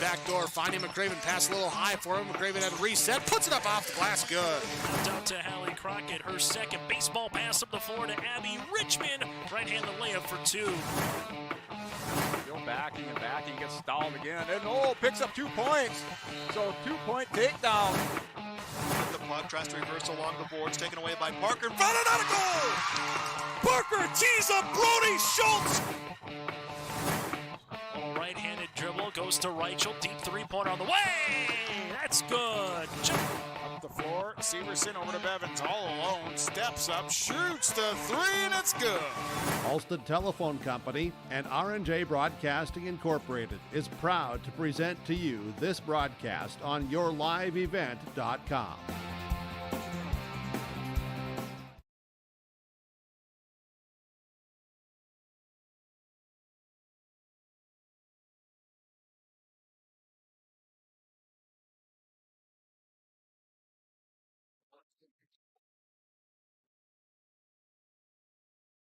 back door, finding McCraven, pass a little high for him. McCraven had reset, puts it up off the glass, good. Out to Hallie Crockett, her second baseball pass up the floor to Abby Richmond. Right-handed layup for two. Still backing and backing, gets stalled again, and picks up 2 points. So 2-point takedown. The puck tries to reverse along the boards, taken away by Parker, in front, and out of goal! Parker tees up Brody Schultz! A right-handed dribble goes to Reichel, deep three-pointer on the way! That's good. Up the floor, Severson over to Bevins, all alone, steps up, shoots the three, and it's good. Halstead Telephone Company and R&J Broadcasting Incorporated is proud to present to you this broadcast on yourliveevent.com.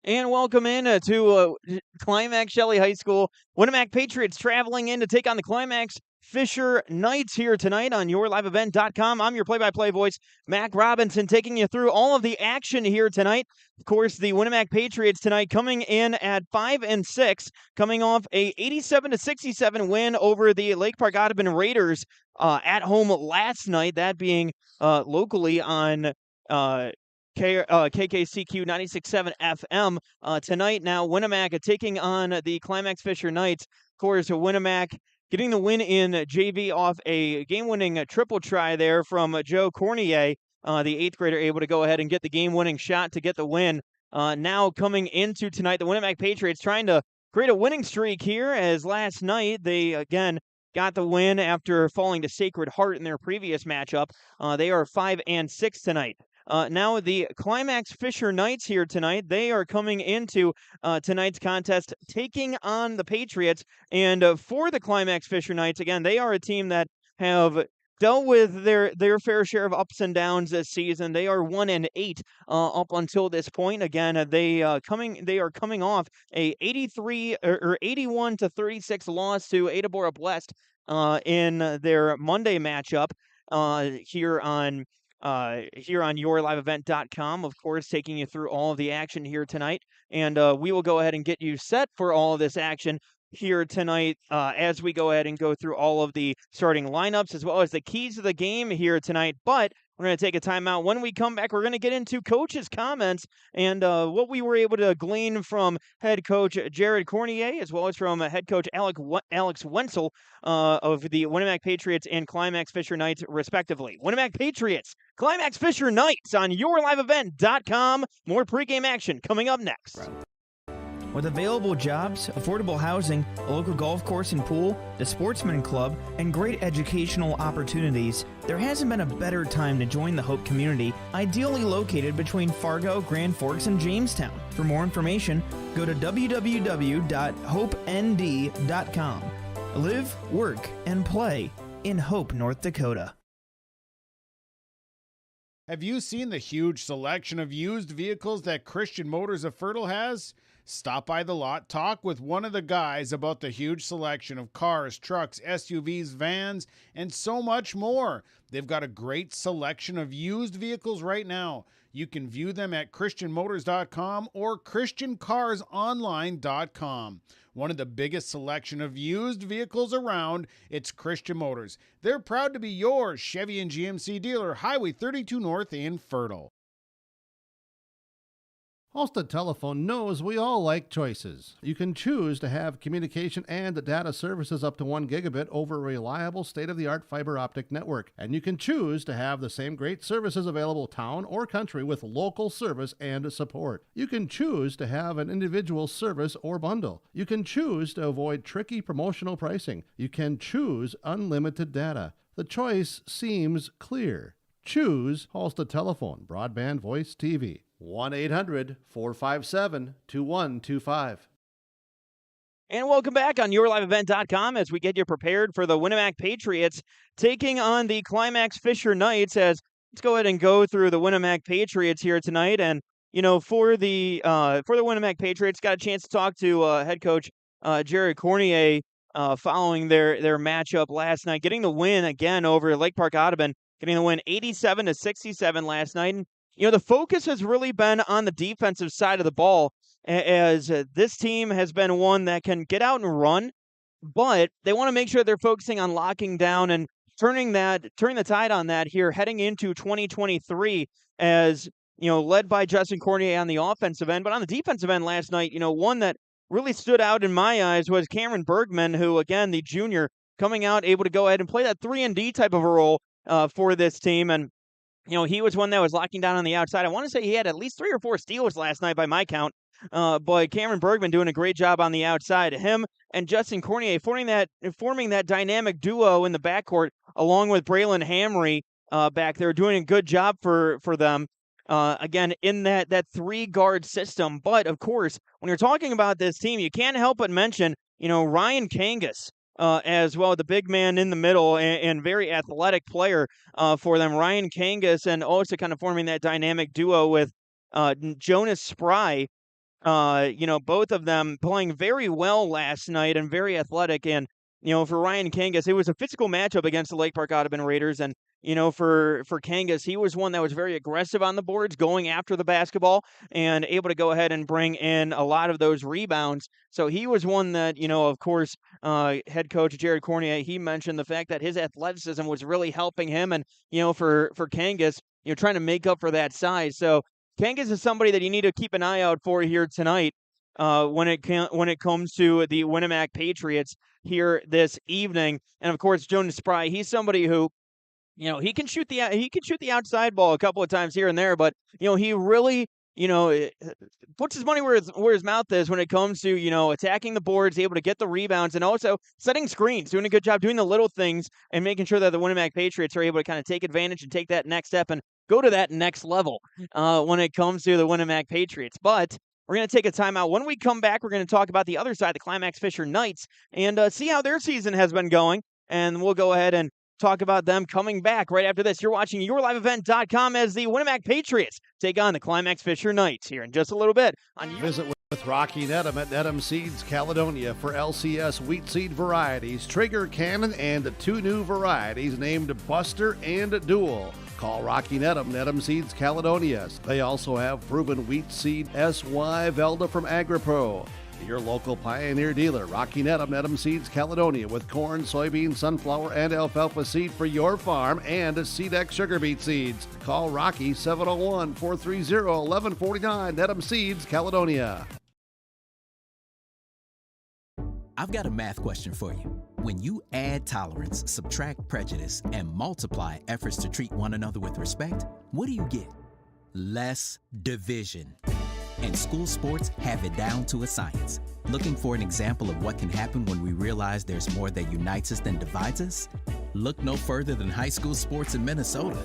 And welcome in to Climax Shelley High School. Winamac Patriots traveling in to take on the Climax-Fisher Knights here tonight on yourliveevent.com. I'm your play-by-play voice, Mac Robinson, taking you through all of the action here tonight. Of course, the Winamac Patriots tonight coming in at 5-6, coming off a 87-67 win over the Lake Park Audubon Raiders at home last night, that being locally on KKCQ 96.7 FM tonight. Now, Winamac taking on the Climax-Fisher Knights. Of course, Winamac getting the win in JV off a game-winning triple try there from Joe Cornier, the eighth grader, able to go ahead and get the game-winning shot to get the win. Now coming into tonight, the Winamac Patriots trying to create a winning streak here, as last night they, again, got the win after falling to Sacred Heart in their previous matchup. They are 5-6 tonight. Now the Climax-Fisher Knights here tonight, they are coming into tonight's contest taking on the Patriots. And for the Climax-Fisher Knights, again, they are a team that have dealt with their fair share of ups and downs this season. They are 1-8 up until this point. Again, they are coming off a 81-36 loss to Ada Borup West in their Monday matchup here on yourliveevent.com, of course, taking you through all of the action here tonight. And we will go ahead and get you set for all of this action here tonight as we go ahead and go through all of the starting lineups as well as the keys to the game here tonight. But we're going to take a timeout. When we come back, we're going to get into coach's comments and what we were able to glean from head coach Jared Cornier as well as from head coach Alex Wenzel of the Winamac Patriots and Climax-Fisher Knights, respectively. Winamac Patriots, Climax-Fisher Knights on yourliveevent.com. More pregame action coming up next. With available jobs, affordable housing, a local golf course and pool, the Sportsman Club, and great educational opportunities, there hasn't been a better time to join the Hope community, ideally located between Fargo, Grand Forks, and Jamestown. For more information, go to www.hopend.com. Live, work, and play in Hope, North Dakota. Have you seen the huge selection of used vehicles that Christian Motors of Fertile has? Stop by the lot, talk with one of the guys about the huge selection of cars, trucks, SUVs, vans, and so much more. They've got a great selection of used vehicles right now. You can view them at christianmotors.com or christiancarsonline.com. One of the biggest selection of used vehicles around, it's Christian Motors. They're proud to be your Chevy and GMC dealer, Highway 32 North in Fertile. Halstead Telephone knows we all like choices. You can choose to have communication and data services up to 1 gigabit over a reliable state-of-the-art fiber optic network. And you can choose to have the same great services available town or country with local service and support. You can choose to have an individual service or bundle. You can choose to avoid tricky promotional pricing. You can choose unlimited data. The choice seems clear. Choose Halstead Telephone, broadband, voice, TV. 1-800-457-2125. And welcome back on yourliveevent.com as we get you prepared for the Winamac Patriots taking on the Climax-Fisher Knights. Let's go ahead and go through the Winamac Patriots here tonight. And, you know, for the Winamac Patriots, got a chance to talk to head coach Jared Cornier following their matchup last night, getting the win again over Lake Park Audubon, getting the win 87-67 last night. And, the focus has really been on the defensive side of the ball, as this team has been one that can get out and run, but they want to make sure they're focusing on locking down and turning the tide on that here heading into 2023, as led by Justin Cornier on the offensive end. But on the defensive end last night, one that really stood out in my eyes was Cameron Bergman, who, again, the junior, coming out able to go ahead and play that 3-and-D type of a role for this team. And he was one that was locking down on the outside. I want to say he had at least 3 or 4 steals last night by my count. But Cameron Bergman doing a great job on the outside. Him and Justin Cornier forming that dynamic duo in the backcourt, along with Braylon Hamry back there, doing a good job for them. Again, in that 3-guard system. But, of course, when you're talking about this team, you can't help but mention, Ryan Kangas as well, the big man in the middle and very athletic player for them. Ryan Kangas, and also kind of forming that dynamic duo with Jonas Spry. Both of them playing very well last night and very athletic. And, for Ryan Kangas, it was a physical matchup against the Lake Park Audubon Raiders. And, for Kangas, he was one that was very aggressive on the boards, going after the basketball and able to go ahead and bring in a lot of those rebounds. So he was one that, of course, head coach Jared Cornier, he mentioned the fact that his athleticism was really helping him. And, for Kangas, trying to make up for that size. So Kangas is somebody that you need to keep an eye out for here tonight when it comes to the Winamac Patriots here this evening. And of course, Jonas Spry, he's somebody who, he can shoot the outside ball a couple of times here and there, but he really puts his money where his mouth is when it comes to attacking the boards, able to get the rebounds, and also setting screens, doing a good job doing the little things and making sure that the Winamac Patriots are able to kind of take advantage and take that next step and go to that next level when it comes to the Winamac Patriots. But we're going to take a timeout. When we come back, we're going to talk about the other side, the Climax-Fisher Knights, and see how their season has been going. And we'll go ahead and talk about them coming back right after this. You're watching YourLiveEvent.com as the Winamac Patriots take on the Climax-Fisher Knights here in just a little bit. Visit with Rocky Nedham at Nedham Seeds Caledonia for LCS wheat seed varieties, Trigger Cannon, and 2 new varieties named Buster and Dual. Call Rocky Nedham, Nedham Seeds Caledonia. They also have proven wheat seed SY Velda from AgriPro. Your local Pioneer dealer, Rocky Nedham, Nedham Seeds Caledonia, with corn, soybean, sunflower, and alfalfa seed for your farm, and SeedX sugar beet seeds. Call Rocky 701-430-1149, Nedham Seeds Caledonia. I've got a math question for you. When you add tolerance, subtract prejudice, and multiply efforts to treat one another with respect, what do you get? Less division. And school sports have it down to a science. Looking for an example of what can happen when we realize there's more that unites us than divides us? Look no further than high school sports in Minnesota.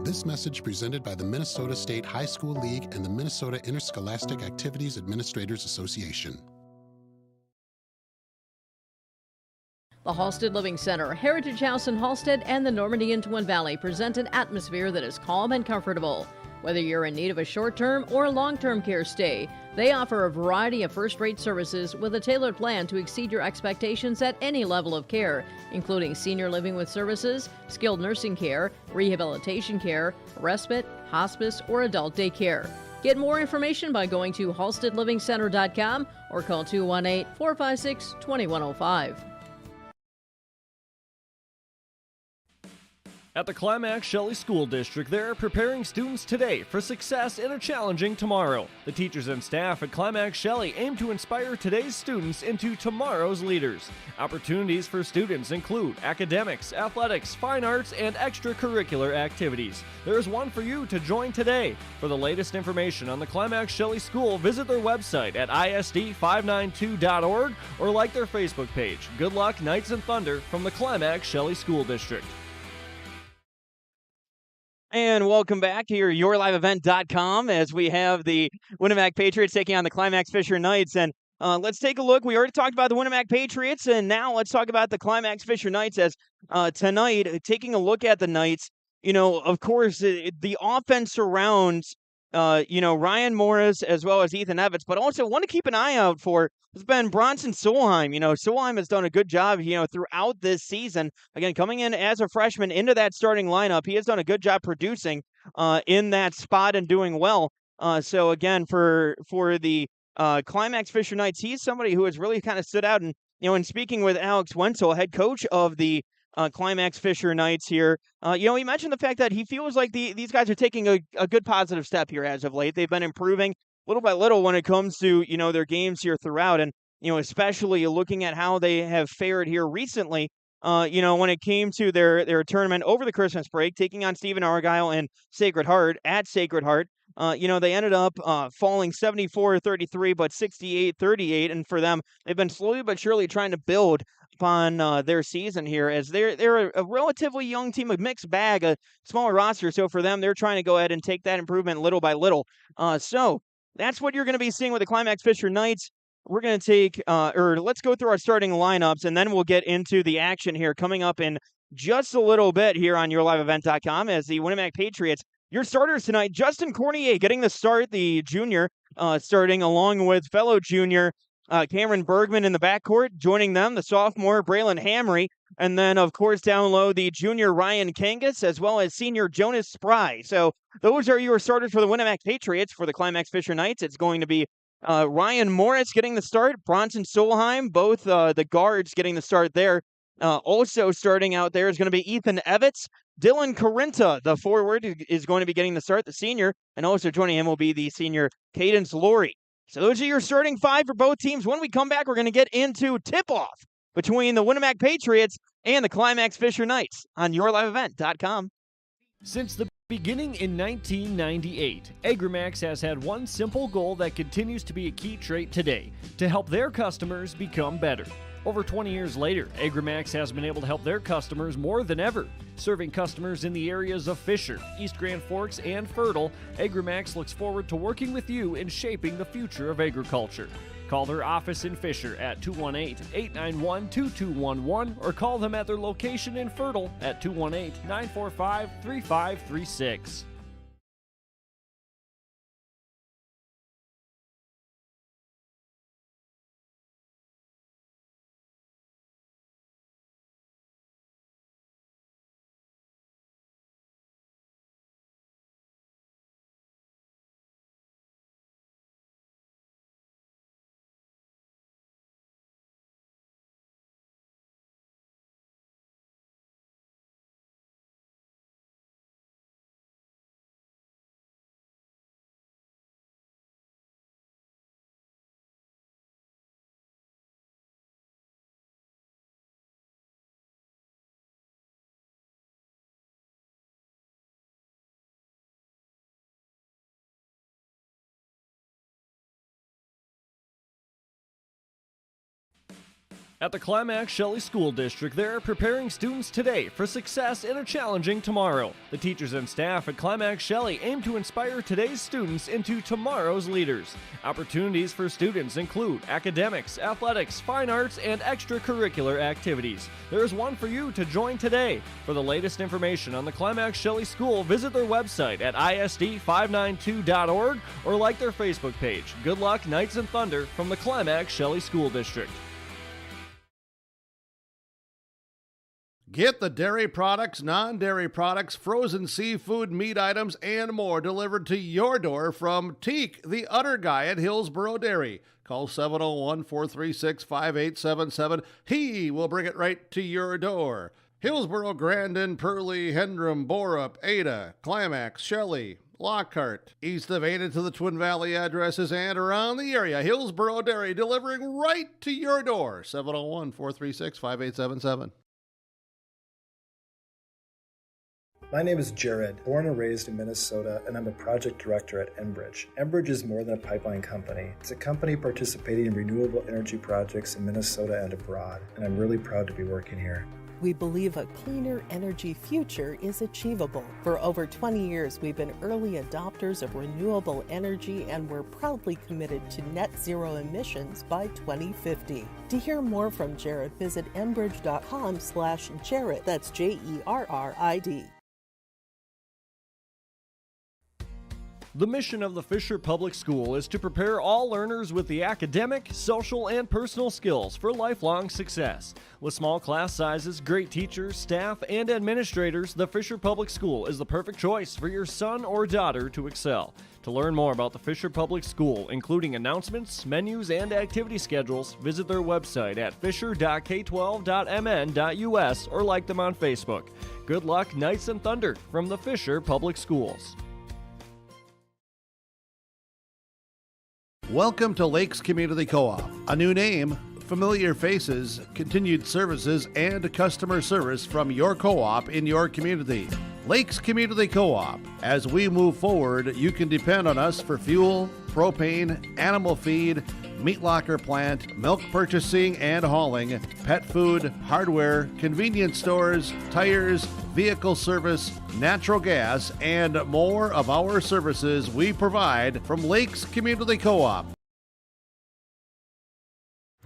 This message presented by the Minnesota State High School League and the Minnesota Interscholastic Activities Administrators Association. The Halstead Living Center, Heritage House in Halstead, and the Normandy in Twin Valley present an atmosphere that is calm and comfortable. Whether you're in need of a short-term or long-term care stay, they offer a variety of first-rate services with a tailored plan to exceed your expectations at any level of care, including senior living with services, skilled nursing care, rehabilitation care, respite, hospice, or adult daycare. Get more information by going to halsteadlivingcenter.com or call 218-456-2105. At the Climax-Shelley School District, they're preparing students today for success in a challenging tomorrow. The teachers and staff at Climax-Shelley aim to inspire today's students into tomorrow's leaders. Opportunities for students include academics, athletics, fine arts, and extracurricular activities. There is one for you to join today. For the latest information on the Climax-Shelley School, visit their website at isd592.org or like their Facebook page. Good luck, Knights and Thunder, from the Climax-Shelley School District. And welcome back to YourLiveEvent.com as we have the Winamac Patriots taking on the Climax-Fisher Knights. And let's take a look. We already talked about the Winamac Patriots, and now let's talk about the Climax-Fisher Knights as tonight, taking a look at the Knights, of course, the offense surrounds Ryan Morris as well as Ethan Evans, but also want to keep an eye out for has been Bronson Solheim. Solheim has done a good job, throughout this season. Again, coming in as a freshman into that starting lineup, he has done a good job producing in that spot and doing well. So again, for the Climax-Fisher Knights, he's somebody who has really kind of stood out. And in speaking with Alex Wenzel, head coach of the Climax-Fisher Knights here, he mentioned the fact that he feels like these guys are taking a good positive step here as of late. They've been improving little by little when it comes to, their games here throughout. And, especially looking at how they have fared here recently, when it came to their tournament over the Christmas break, taking on Stephen Argyle and Sacred Heart at Sacred Heart. They ended up falling 74-33, but 68-38. And for them, they've been slowly but surely trying to build upon their season here, as they're a relatively young team, a mixed bag, a smaller roster. So for them, they're trying to go ahead and take that improvement little by little. So that's what you're going to be seeing with the Climax-Fisher Knights. We're going to take, let's go through our starting lineups, and then we'll get into the action here coming up in just a little bit here on YourLiveEvent.com as the Winamac Patriots. Your starters tonight, Justin Cornier getting the start, the junior, starting along with fellow junior Cameron Bergman in the backcourt. Joining them, the sophomore Braylon Hamry, and then, of course, down low, the junior Ryan Kangas, as well as senior Jonas Spry. So those are your starters for the Winamac Patriots. For the Climax-Fisher Knights, it's going to be Ryan Morris getting the start, Bronson Solheim, both the guards getting the start there. Also starting out there is going to be Ethan Evans. Dylan Carinta, the forward, is going to be getting the start, the senior, and also joining him will be the senior Cadence Laurie. So those are your starting five for both teams. When we come back, we're going to get into tip-off between the Winamac Patriots and the Climax-Fisher Knights on YourLiveEvent.com. Since the beginning in 1998, Agrimax has had one simple goal that continues to be a key trait today: to help their customers become better. Over 20 years later, Agrimax has been able to help their customers more than ever. Serving customers in the areas of Fisher, East Grand Forks, and Fertile, Agrimax looks forward to working with you in shaping the future of agriculture. Call their office in Fisher at 218-891-2211 or call them at their location in Fertile at 218-945-3536. At the Climax Shelley School District, they're preparing students today for success in a challenging tomorrow. The teachers and staff at Climax Shelley aim to inspire today's students into tomorrow's leaders. Opportunities for students include academics, athletics, fine arts, and extracurricular activities. There's one for you to join today. For the latest information on the Climax Shelley School, visit their website at isd592.org or like their Facebook page. Good luck, Knights and Thunder, from the Climax Shelley School District. Get the dairy products, non-dairy products, frozen seafood, meat items, and more delivered to your door from Teak, the Udder Guy at Hillsboro Dairy. Call 701-436-5877. He will bring it right to your door. Hillsboro, Grandin, Purley, Hendrum, Borup, Ada, Climax, Shelley, Lockhart, east of Ada to the Twin Valley addresses and around the area. Hillsboro Dairy delivering right to your door. 701-436-5877. My name is Jared, born and raised in Minnesota, and I'm a project director at Enbridge. Enbridge is more than a pipeline company. It's a company participating in renewable energy projects in Minnesota and abroad, and I'm really proud to be working here. We believe a cleaner energy future is achievable. For over 20 years, we've been early adopters of renewable energy, and we're proudly committed to net zero emissions by 2050. To hear more from Jared, visit enbridge.com/Jared. That's Jerrid. The mission of the Fisher Public School is to prepare all learners with the academic, social, and personal skills for lifelong success. With small class sizes, great teachers, staff, and administrators, the Fisher Public School is the perfect choice for your son or daughter to excel. To learn more about the Fisher Public School, including announcements, menus, and activity schedules, visit their website at fisher.k12.mn.us or like them on Facebook. Good luck, Knights and Thunder, from the Fisher Public Schools. Welcome to Lakes Community Co-op. A new name, familiar faces, continued services, and customer service from your co-op in your community. Lakes Community Co-op. As we move forward, you can depend on us for fuel, propane, animal feed, meat locker plant, milk purchasing and hauling, pet food, hardware, convenience stores, tires, vehicle service, natural gas, and more of our services we provide from Lakes Community Co-op.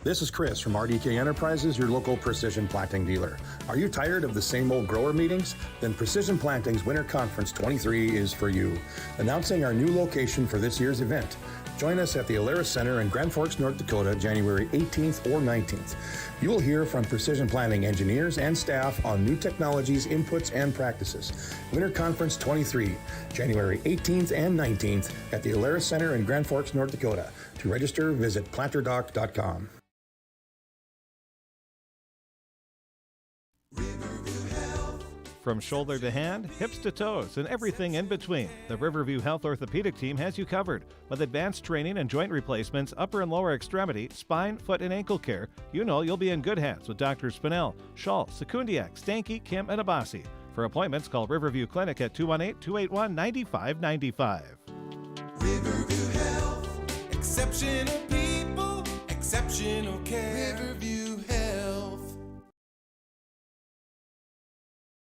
This is Chris from RDK Enterprises, your local precision planting dealer. Are you tired of the same old grower meetings? Then Precision Planting's Winter Conference 23 is for you. Announcing our new location for this year's event. Join us at the Alaris Center in Grand Forks, North Dakota, January 18th or 19th. You will hear from Precision Planting engineers and staff on new technologies, inputs, and practices. Winter Conference 23, January 18th and 19th at the Alaris Center in Grand Forks, North Dakota. To register, visit planterdoc.com. From shoulder to hand, hips to toes, and everything in between, the Riverview Health Orthopedic Team has you covered. With advanced training and joint replacements, upper and lower extremity, spine, foot, and ankle care, you know you'll be in good hands with Drs. Spinell, Schall, Sekundiak, Stanky, Kim, and Abasi. For appointments, call Riverview Clinic at 218-281-9595. Riverview Health, exceptional people, exceptional care. Riverview Health.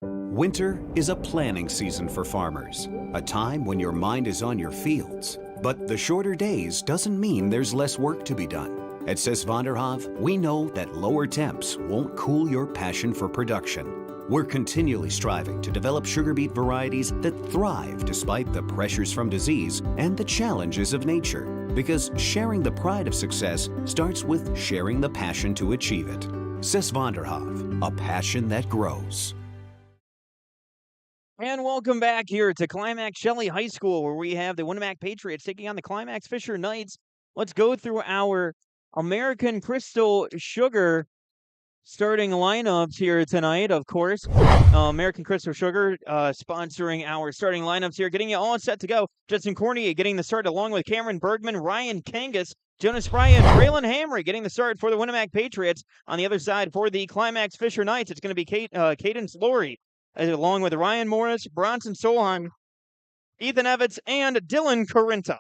Winter is a planning season for farmers, a time when your mind is on your fields. But the shorter days doesn't mean there's less work to be done. At Sis van der Hoef, we know that lower temps won't cool your passion for production. We're continually striving to develop sugar beet varieties that thrive despite the pressures from disease and the challenges of nature. Because sharing the pride of success starts with sharing the passion to achieve it. Sis van der Hoef, a passion that grows. And welcome back here to Climax Shelley High School, where we have the Winamac Patriots taking on the Climax-Fisher Knights. Let's go through our American Crystal Sugar starting lineups here tonight, of course. American Crystal Sugar sponsoring our starting lineups here, getting you all set to go. Justin Cornier getting the start along with Cameron Bergman, Ryan Kangas, Jonas Fry, and Braylon Hamry getting the start for the Winamac Patriots. On the other side, for the Climax-Fisher Knights, it's going to be Cadence Laurie, along with Ryan Morris, Bronson Solheim, Ethan Evans, and Dylan Corinta.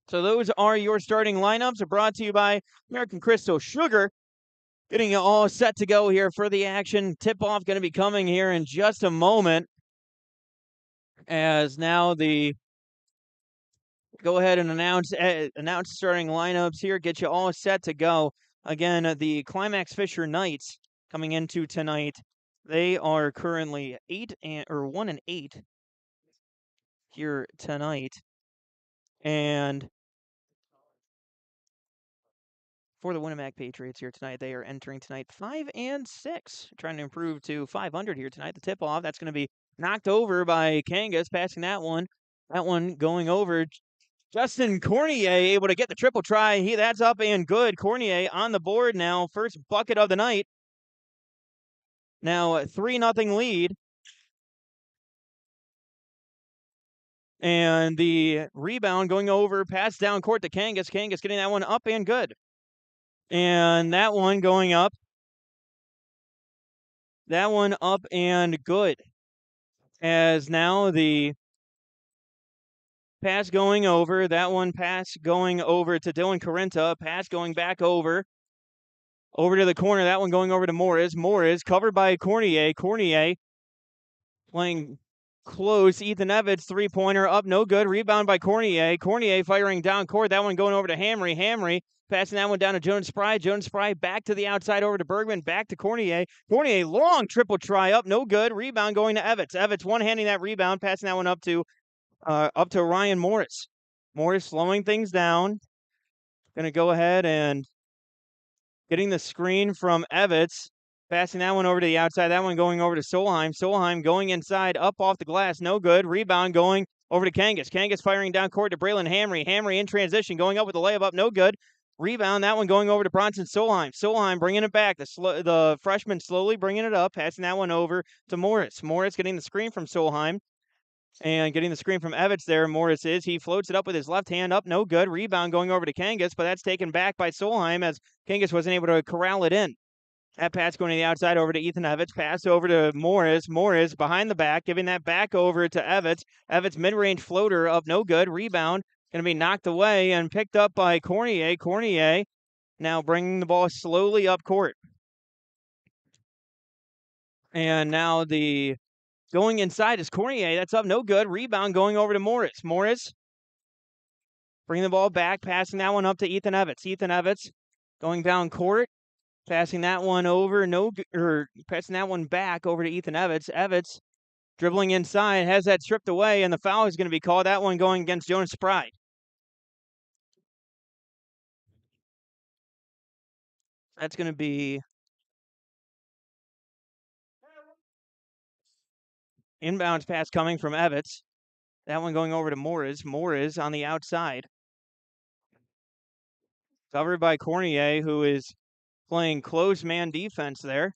So those are your starting lineups, brought to you by American Crystal Sugar. Getting you all set to go here for the action. Tip-off going to be coming here in just a moment. As now go ahead and announce starting lineups here. Get you all set to go. Again, the Climax-Fisher Knights coming into tonight. They are currently 1-8 here tonight. And for the Winamac Patriots here tonight, they are entering tonight 5-6, trying to improve to 500 here tonight. The tip-off, that's going to be knocked over by Kangas, passing that one. That one going over. Justin Cornier able to get the triple try. That's up and good. Cornier on the board now. First bucket of the night. Now, 3-0 lead. And the rebound going over, pass down court to Kangas. Kangas getting that one up and good. And that one going up. That one up and good. As now the pass going over. That one pass going over to Dylan Corinta. Pass going back over to the corner. That one going over to Morris. Morris covered by Cornier. Cornier playing close. Ethan Evans, three-pointer up, no good. Rebound by Cornier. Cornier firing down court. That one going over to Hamry. Hamry passing that one down to Jonas Spry. Jonas Spry back to the outside over to Bergman. Back to Cornier. Cornier, long triple try up, no good. Rebound going to Evans. Evans one-handing that rebound, passing that one up to up to Ryan Morris. Morris slowing things down. Going to go ahead and getting the screen from Evitz. Passing that one over to the outside. That one going over to Solheim. Solheim going inside, up off the glass. No good. Rebound going over to Kangas. Kangas firing down court to Braylon Hamry. Hamry in transition, going up with the layup up. No good. Rebound, that one going over to Bronson Solheim. Solheim bringing it back. The freshman slowly bringing it up. Passing that one over to Morris. Morris getting the screen from Solheim. And getting the screen from Evitz there, Morris is. He floats it up with his left hand up. No good. Rebound going over to Kangas, but that's taken back by Solheim as Kangas wasn't able to corral it in. That pass going to the outside over to Ethan Evitz. Pass over to Morris. Morris behind the back, giving that back over to Evitz. Evitz mid-range floater up, no good. Rebound going to be knocked away and picked up by Cornier. Cornier now bringing the ball slowly up court. And now the going inside is Cornier. That's up, no good. Rebound going over to Morris. Morris bringing the ball back, passing that one up to Ethan Evitz. Ethan Evitz going down court. Passing that one over, passing that one back over to Ethan Evitz. Evitz dribbling inside, has that stripped away, and the foul is going to be called. That one going against Jonas Spry. That's going to be inbounds pass coming from Evitz. That one going over to Morris. Morris on the outside. Covered by Cornier, who is playing close man defense there.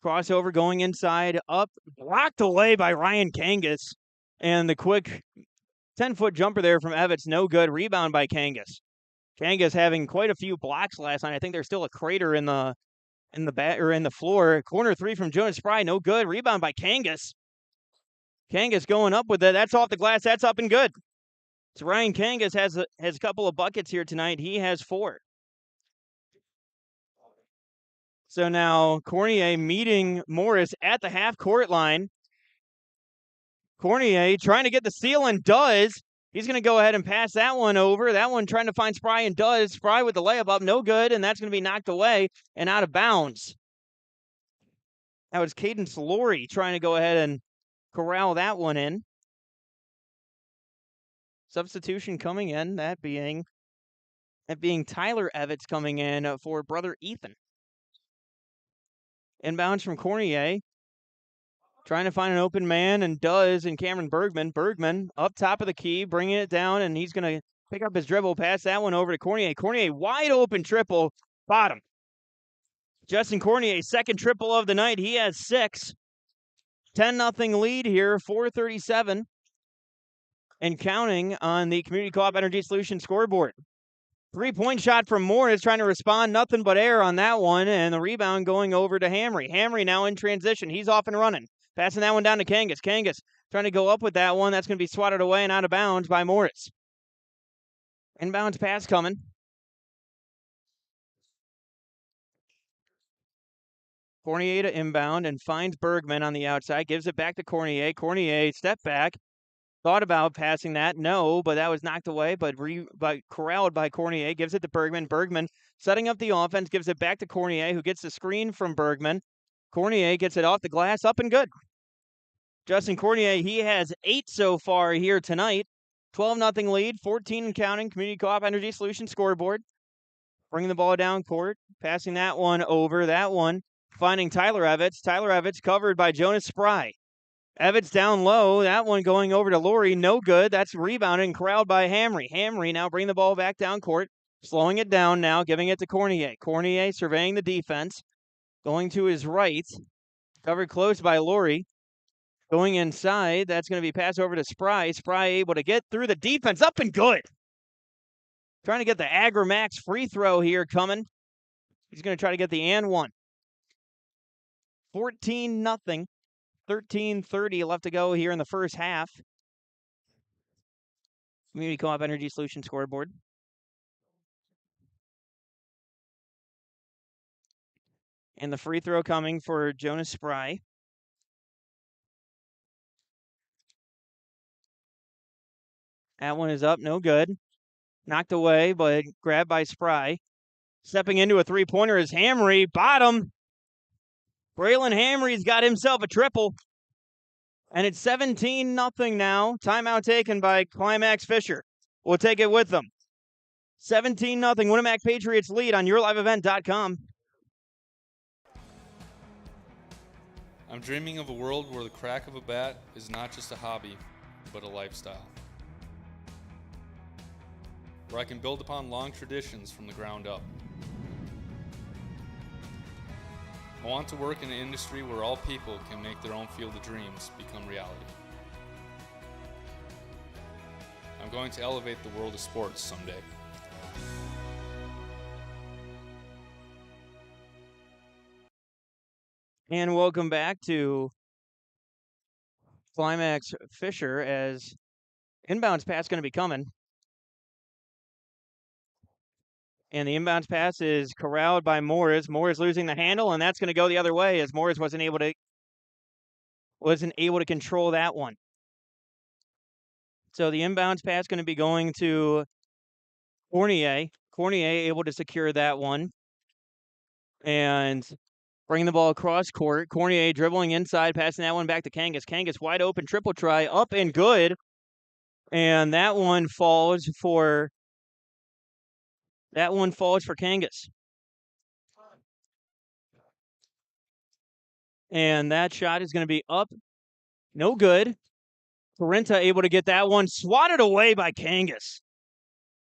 Crossover going inside, up, blocked away by Ryan Kangas. And the quick 10-foot jumper there from Evitz, no good. Rebound by Kangas. Kangas having quite a few blocks last night. I think there's still a crater in the floor. Corner three from Jonas Spry, no good. Rebound by Kangas. Kangas going up with it. That's off the glass. That's up and good. So Ryan Kangas has a couple of buckets here tonight. He has 4. So now Cornier meeting Morris at the half-court line. Cornier trying to get the steal and does. He's going to go ahead and pass that one over. That one trying to find Spry and does. Spry with the layup up, no good, and that's going to be knocked away and out of bounds. That was Cadence Laurie trying to go ahead and corral that one in. Substitution coming in, that being Tyler Evitz coming in for brother Ethan. Inbounds from Cornier. Trying to find an open man and does in Cameron Bergman. Bergman up top of the key, bringing it down, and he's going to pick up his dribble, pass that one over to Cornier. Cornier wide open triple, bottom. Justin Cornier, second triple of the night. He has 6. 10-0 lead here, 4:37. And counting on the Community Co-op Energy Solutions scoreboard. 3-point shot from Morris, trying to respond. Nothing but air on that one. And the rebound going over to Hamry. Hamry now in transition. He's off and running. Passing that one down to Kangas. Kangas trying to go up with that one. That's going to be swatted away and out of bounds by Morris. Inbounds pass coming. Cornier to inbound and finds Bergman on the outside. Gives it back to Cornier. Cornier step back. Thought about passing that. No, but that was knocked away, but corralled by Cornier. Gives it to Bergman. Bergman setting up the offense. Gives it back to Cornier, who gets the screen from Bergman. Cornier gets it off the glass. Up and good. Justin Cornier, he has 8 so far here tonight. 12-0 lead. 14 and counting. Community Co-op Energy Solutions scoreboard. Bringing the ball down court. Passing that one over. That one finding Tyler Evitz. Tyler Evitz covered by Jonas Spry. Evitz down low. That one going over to Laurie. No good. That's rebounded and corralled by Hamry. Hamry now bringing the ball back down court. Slowing it down now. Giving it to Cornier. Cornier surveying the defense. Going to his right. Covered close by Laurie. Going inside. That's going to be passed over to Spry. Spry able to get through the defense. Up and good. Trying to get the Agrimax free throw here coming. He's going to try to get the and one. 14-0. 13:30 left to go here in the first half. Community Co-op Energy Solutions scoreboard. And the free throw coming for Jonas Spry. That one is up, no good. Knocked away, but grabbed by Spry. Stepping into a three-pointer is Hamry. Bottom. Braylon Hamry's got himself a triple. And it's 17-0 now. Timeout taken by Climax-Fisher. We'll take it with them. 17-0. Winamac Patriots lead on YourLiveEvent.com. I'm dreaming of a world where the crack of a bat is not just a hobby, but a lifestyle. Where I can build upon long traditions from the ground up. I want to work in an industry where all people can make their own field of dreams become reality. I'm going to elevate the world of sports someday. And welcome back to Climax-Fisher as inbounds pass going to be coming. And the inbounds pass is corralled by Morris. Morris losing the handle, and that's going to go the other way as Morris wasn't able to control that one. So the inbounds pass going to be going to Cornier. Cornier able to secure that one. And bring the ball across court. Cornier dribbling inside, passing that one back to Kangas. Kangas wide open, triple try, up and good. And that one falls for Kangas. And that shot is going to be up. No good. Corenta able to get that one swatted away by Kangas.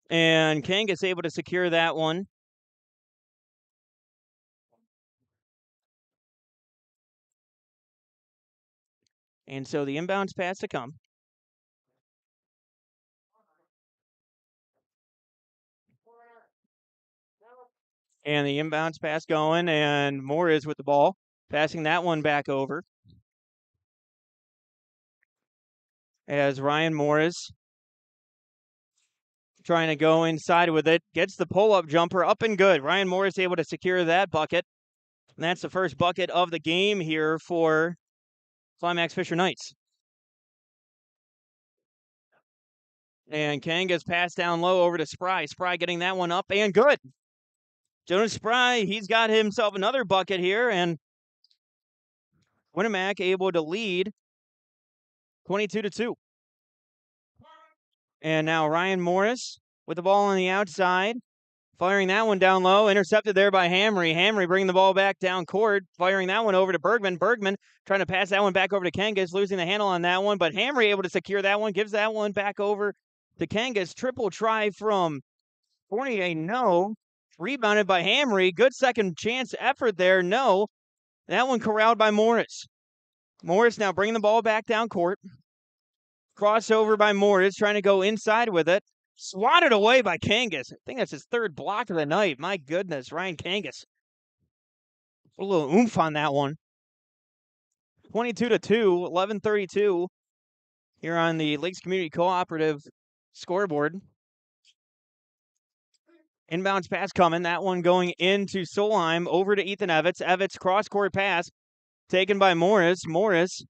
And Kangas able to secure that one. And so the inbounds pass to come. And the inbounds pass going, and Morris with the ball, passing that one back over. As Ryan Morris trying to go inside with it, gets the pull-up jumper up and good. Ryan Morris able to secure that bucket. And that's the first bucket of the game here for Climax-Fisher Knights. And Kangas pass down low over to Spry. Spry getting that one up and good. Jonas Spry, he's got himself another bucket here, and Winamac able to lead 22-2. And now Ryan Morris with the ball on the outside, firing that one down low, intercepted there by Hamry. Hamry bringing the ball back down court, firing that one over to Bergman. Bergman trying to pass that one back over to Kangas, losing the handle on that one, but Hamry able to secure that one, gives that one back over to Kangas. Triple try from Fournier, no. Rebounded by Hamry. Good second chance effort there, no. That one corralled by Morris. Morris now bringing the ball back down court. Crossover by Morris, trying to go inside with it. Swatted away by Kangas. I think that's his third block of the night. My goodness, Ryan Kangas. A little oomph on that one. 22-2, 11:32 here on the Lakes Community Cooperative scoreboard. Inbounds pass coming. That one going into Solheim over to Ethan Evans. Evans cross-court pass taken by Morris. Morris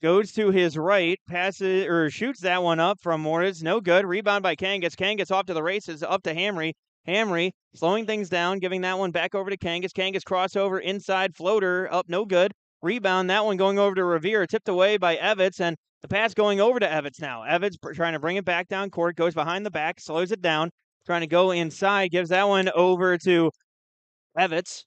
goes to his right, passes or shoots that one up from Morris. No good. Rebound by Kangas. Kangas off to the races, up to Hamry. Hamry slowing things down, giving that one back over to Kangas. Kangas crossover inside floater up, no good. Rebound, that one going over to Revere, tipped away by Evans, and the pass going over to Evans now. Evans trying to bring it back down court, goes behind the back, slows it down, trying to go inside, gives that one over to Evans.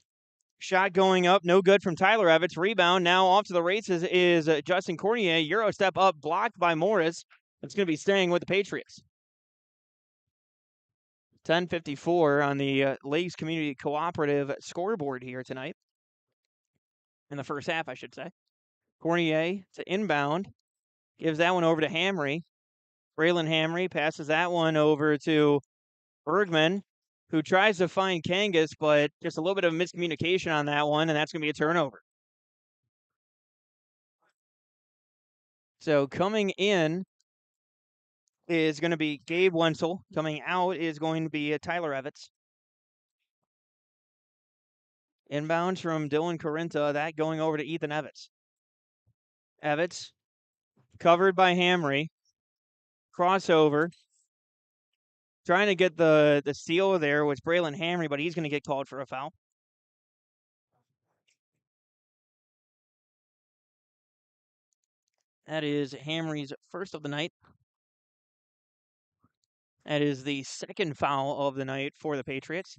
Shot going up, no good from Tyler Evans. Rebound now off to the races is Justin Cornier. Euro step up, blocked by Morris. It's going to be staying with the Patriots. 10:54 on the Lakes Community Cooperative scoreboard here tonight. In the first half, I should say. Cornier to inbound. Gives that one over to Hamry. Braylon Hamry passes that one over to Bergman, who tries to find Kangas, but just a little bit of miscommunication on that one, and that's going to be a turnover. So coming in is going to be Gabe Wenzel. Coming out is going to be Tyler Evans. Inbounds from Dylan Corenta, that going over to Ethan Evans. Evans, covered by Hamry. Crossover. Trying to get the steal there was Braylon Hamry, but he's going to get called for a foul. That is Hamry's first of the night. That is the second foul of the night for the Patriots.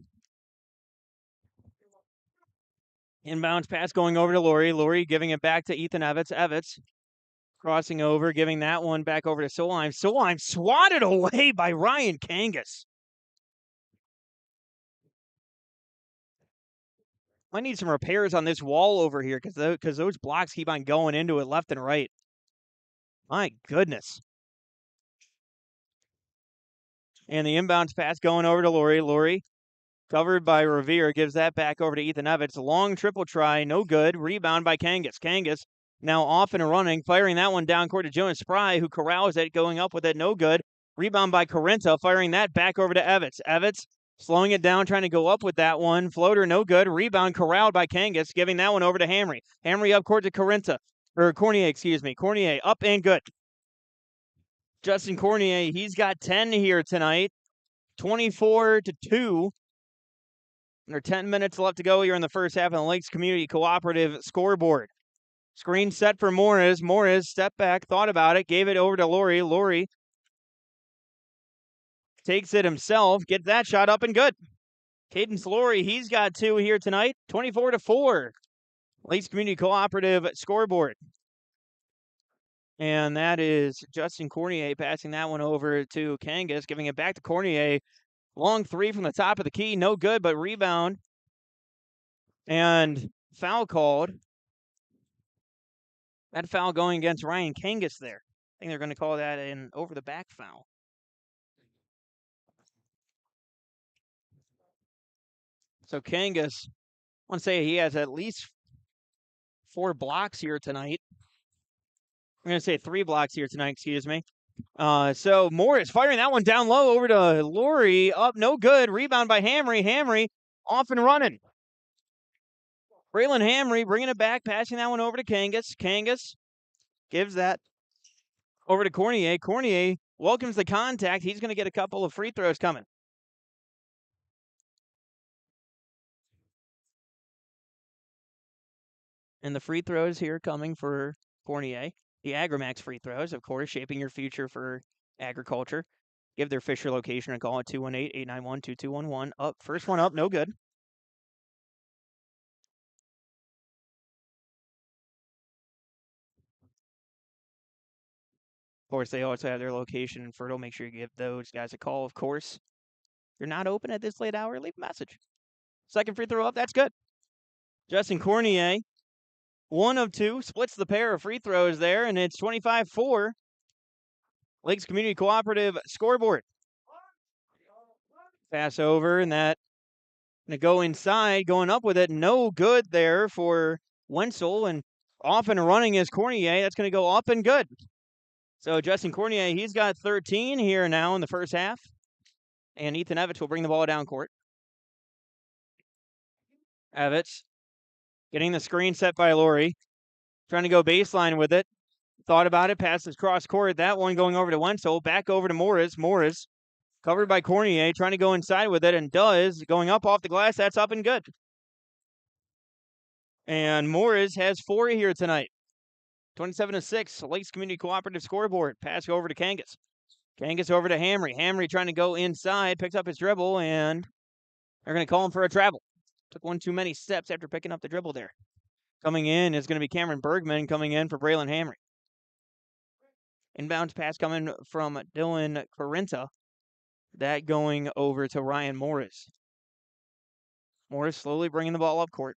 Inbounds pass going over to Laurie. Laurie giving it back to Ethan Evans. Evans crossing over, giving that one back over to Solheim. Solheim swatted away by Ryan Kangas. Might need some repairs on this wall over here because those blocks keep on going into it left and right. My goodness. And the inbounds pass going over to Laurie. Laurie covered by Revere, gives that back over to Ethan Evans. Long triple try, no good. Rebound by Kangas. Kangas now off and running, firing that one down court to Jonas Spry, who corrals it, going up with it, no good. Rebound by Correnta, firing that back over to Evans. Evans slowing it down, trying to go up with that one. Floater, no good. Rebound corralled by Kangas, giving that one over to Hamry. Hamry up court to Correnta, or Cornier, excuse me. Cornier up and good. Justin Cornier, he's got 10 here tonight. 24-2. Under 10 minutes left to go here in the first half of the Lakes Community Cooperative scoreboard. Screen set for Morris. Morris stepped back, thought about it, gave it over to Laurie. Laurie takes it himself, gets that shot up and good. Cadence Laurie, he's got 2 here tonight. 24-4. Lakes Community Cooperative scoreboard. And that is Justin Cornier passing that one over to Kangas, giving it back to Cornier. Long 3 from the top of the key, no good, but rebound. And foul called. That foul going against Ryan Kangas there. I think they're going to call that an over-the-back foul. So Kangas, I want to say he has at least 4 blocks here tonight. I'm going to say 3 blocks here tonight, excuse me. So Morris firing that one down low over to Laurie. Up, no good. Rebound by Hamry. Hamry off and running. Braylon Hamry bringing it back, passing that one over to Kangas. Kangas gives that over to Cornier. Cornier welcomes the contact. He's going to get a couple of free throws coming. And the free throws here coming for Cornier. The AgriMax free throws, of course, shaping your future for agriculture. Give their Fisher location a call at 218-891-2211. Up, first one up, no good. Of course, they also have their location in Fertile. Make sure you give those guys a call, of course. If you're not open at this late hour, leave a message. Second free throw up, that's good. Justin Cornier, 1 of 2, splits the pair of free throws there, and it's 25-4. Lakes Community Cooperative scoreboard. Pass over, and that going to go inside, going up with it. No good there for Wenzel, and off and running is Cornier. That's going to go up and good. So Justin Cornier, he's got 13 here now in the first half. And Ethan Evans will bring the ball down court. Evans getting the screen set by Laurie. Trying to go baseline with it. Thought about it, passes cross court. That one going over to Wenzel. Back over to Morris. Morris covered by Cornier. Trying to go inside with it and does. Going up off the glass. That's up and good. And Morris has 4 here tonight. 27-6. Lakes Community Cooperative scoreboard. Pass over to Kangas. Kangas over to Hamry. Hamry trying to go inside. Picks up his dribble and they're going to call him for a travel. Took one too many steps after picking up the dribble there. Coming in is going to be Cameron Bergman coming in for Braylon Hamry. Inbounds pass coming from Dylan Correnta. That going over to Ryan Morris. Morris slowly bringing the ball up court.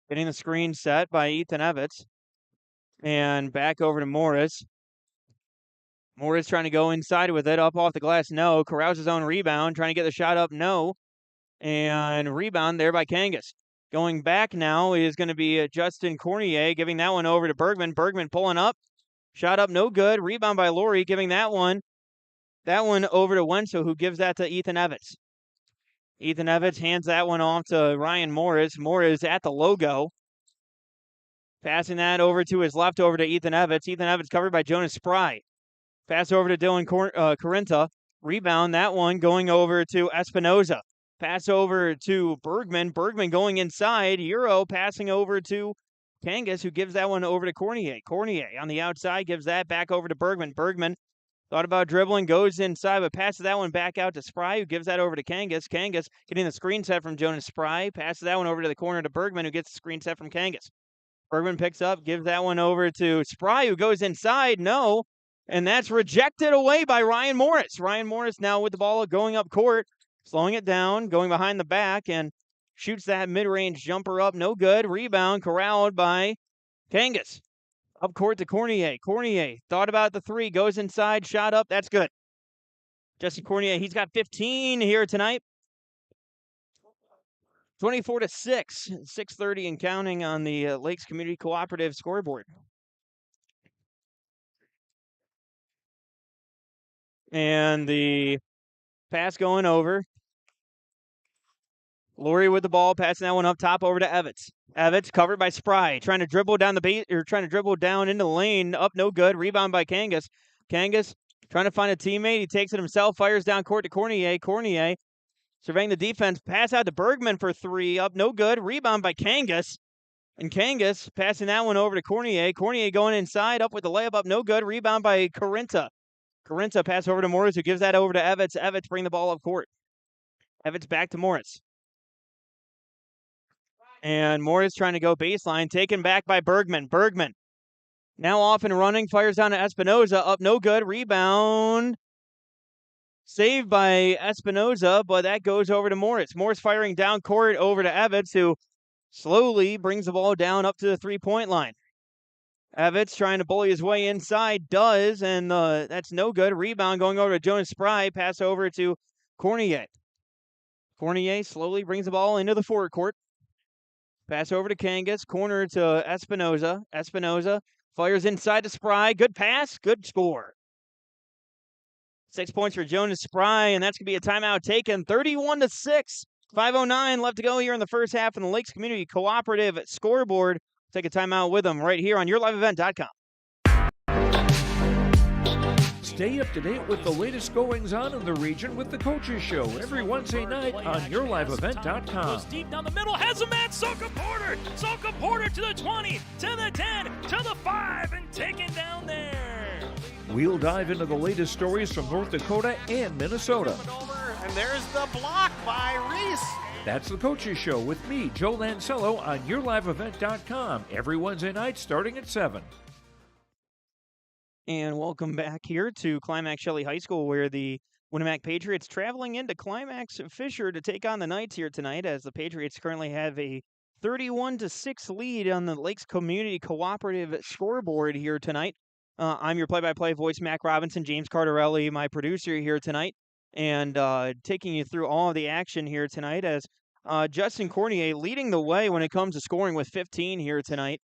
Getting the screen set by Ethan Evans. And back over to Morris. Morris trying to go inside with it. Up off the glass, no. Corrals his own rebound. Trying to get the shot up, no. And rebound there by Kangas. Going back now is going to be Justin Cornier, giving that one over to Bergman. Bergman pulling up. Shot up, no good. Rebound by Laurie, giving that one over to Wenzel, who gives that to Ethan Evans. Ethan Evans hands that one off to Ryan Morris. Morris at the logo. Passing that over to his left, over to Ethan Evans. Ethan Evans covered by Jonas Spry. Pass over to Dylan Correnta. Rebound, that one going over to Espinoza. Pass over to Bergman. Bergman going inside. Euro passing over to Kangas, who gives that one over to Cornier. Cornier on the outside gives that back over to Bergman. Bergman thought about dribbling, goes inside, but passes that one back out to Spry, who gives that over to Kangas. Kangas getting the screen set from Jonas Spry, passes that one over to the corner to Bergman, who gets the screen set from Kangas. Bergman picks up, gives that one over to Spry, who goes inside. No. And that's rejected away by Ryan Morris. Ryan Morris now with the ball going up court, slowing it down, going behind the back, and shoots that mid-range jumper up. No good. Rebound corralled by Kangas. Up court to Cornier. Cornier thought about the three, goes inside, shot up. That's good. Justin Cornier, he's got 15 here tonight. 24-6, 6:30 and counting on the Lakes Community Cooperative scoreboard. And the pass going over. Laurie with the ball, passing that one up top over to Evans. Evans covered by Spry, trying to dribble down the base, or trying to dribble down into the lane. Up, no good. Rebound by Kangas. Kangas trying to find a teammate. He takes it himself, fires down court to Cornier. Cornier surveying the defense, pass out to Bergman for three. Up, no good. Rebound by Kangas. And Kangas passing that one over to Cornier. Cornier going inside, up with the layup, up, no good. Rebound by Carinta. Carinta pass over to Morris, who gives that over to Evans. Evans bring the ball up court. Evans back to Morris. And Morris trying to go baseline, taken back by Bergman. Bergman now off and running, fires down to Espinoza. Up, no good. Rebound. Saved by Espinoza, but that goes over to Morris. Morris firing down court over to Evans, who slowly brings the ball down up to the three-point line. Evans trying to bully his way inside, does, and that's no good. Rebound going over to Jonas Spry, pass over to Cornier. Cornier slowly brings the ball into the forward court. Pass over to Kangas, corner to Espinoza. Espinoza fires inside to Spry. Good pass, good score. 6 points for Jonas Spry, and that's going to be a timeout taken. 31-6. 5:09 left to go here in the first half in the Lakes Community Cooperative scoreboard. Take a timeout with them right here on YourLiveEvent.com. Stay up to date with the latest goings-on in the region with the Coaches Show every Wednesday night on YourLiveEvent.com. Goes deep down the middle, has a man, Soka Porter. Soka Porter to the 20, to the 10, to the 5, and taken down there. We'll dive into the latest stories from North Dakota and Minnesota. And there's the block by Reese. That's the Coaches Show with me, Joe Lancello, on YourLiveEvent.com every Wednesday night starting at 7. And welcome back here to Climax-Shelley High School, where the Winamac Patriots traveling into Climax-Fisher to take on the Knights here tonight, as the Patriots currently have a 31-6 lead on the Lakes Community Cooperative scoreboard here tonight. I'm your play-by-play voice, Mac Robinson, James Cardarelli, my producer here tonight, and taking you through all of the action here tonight as Justin Cornier leading the way when it comes to scoring with 15 here tonight.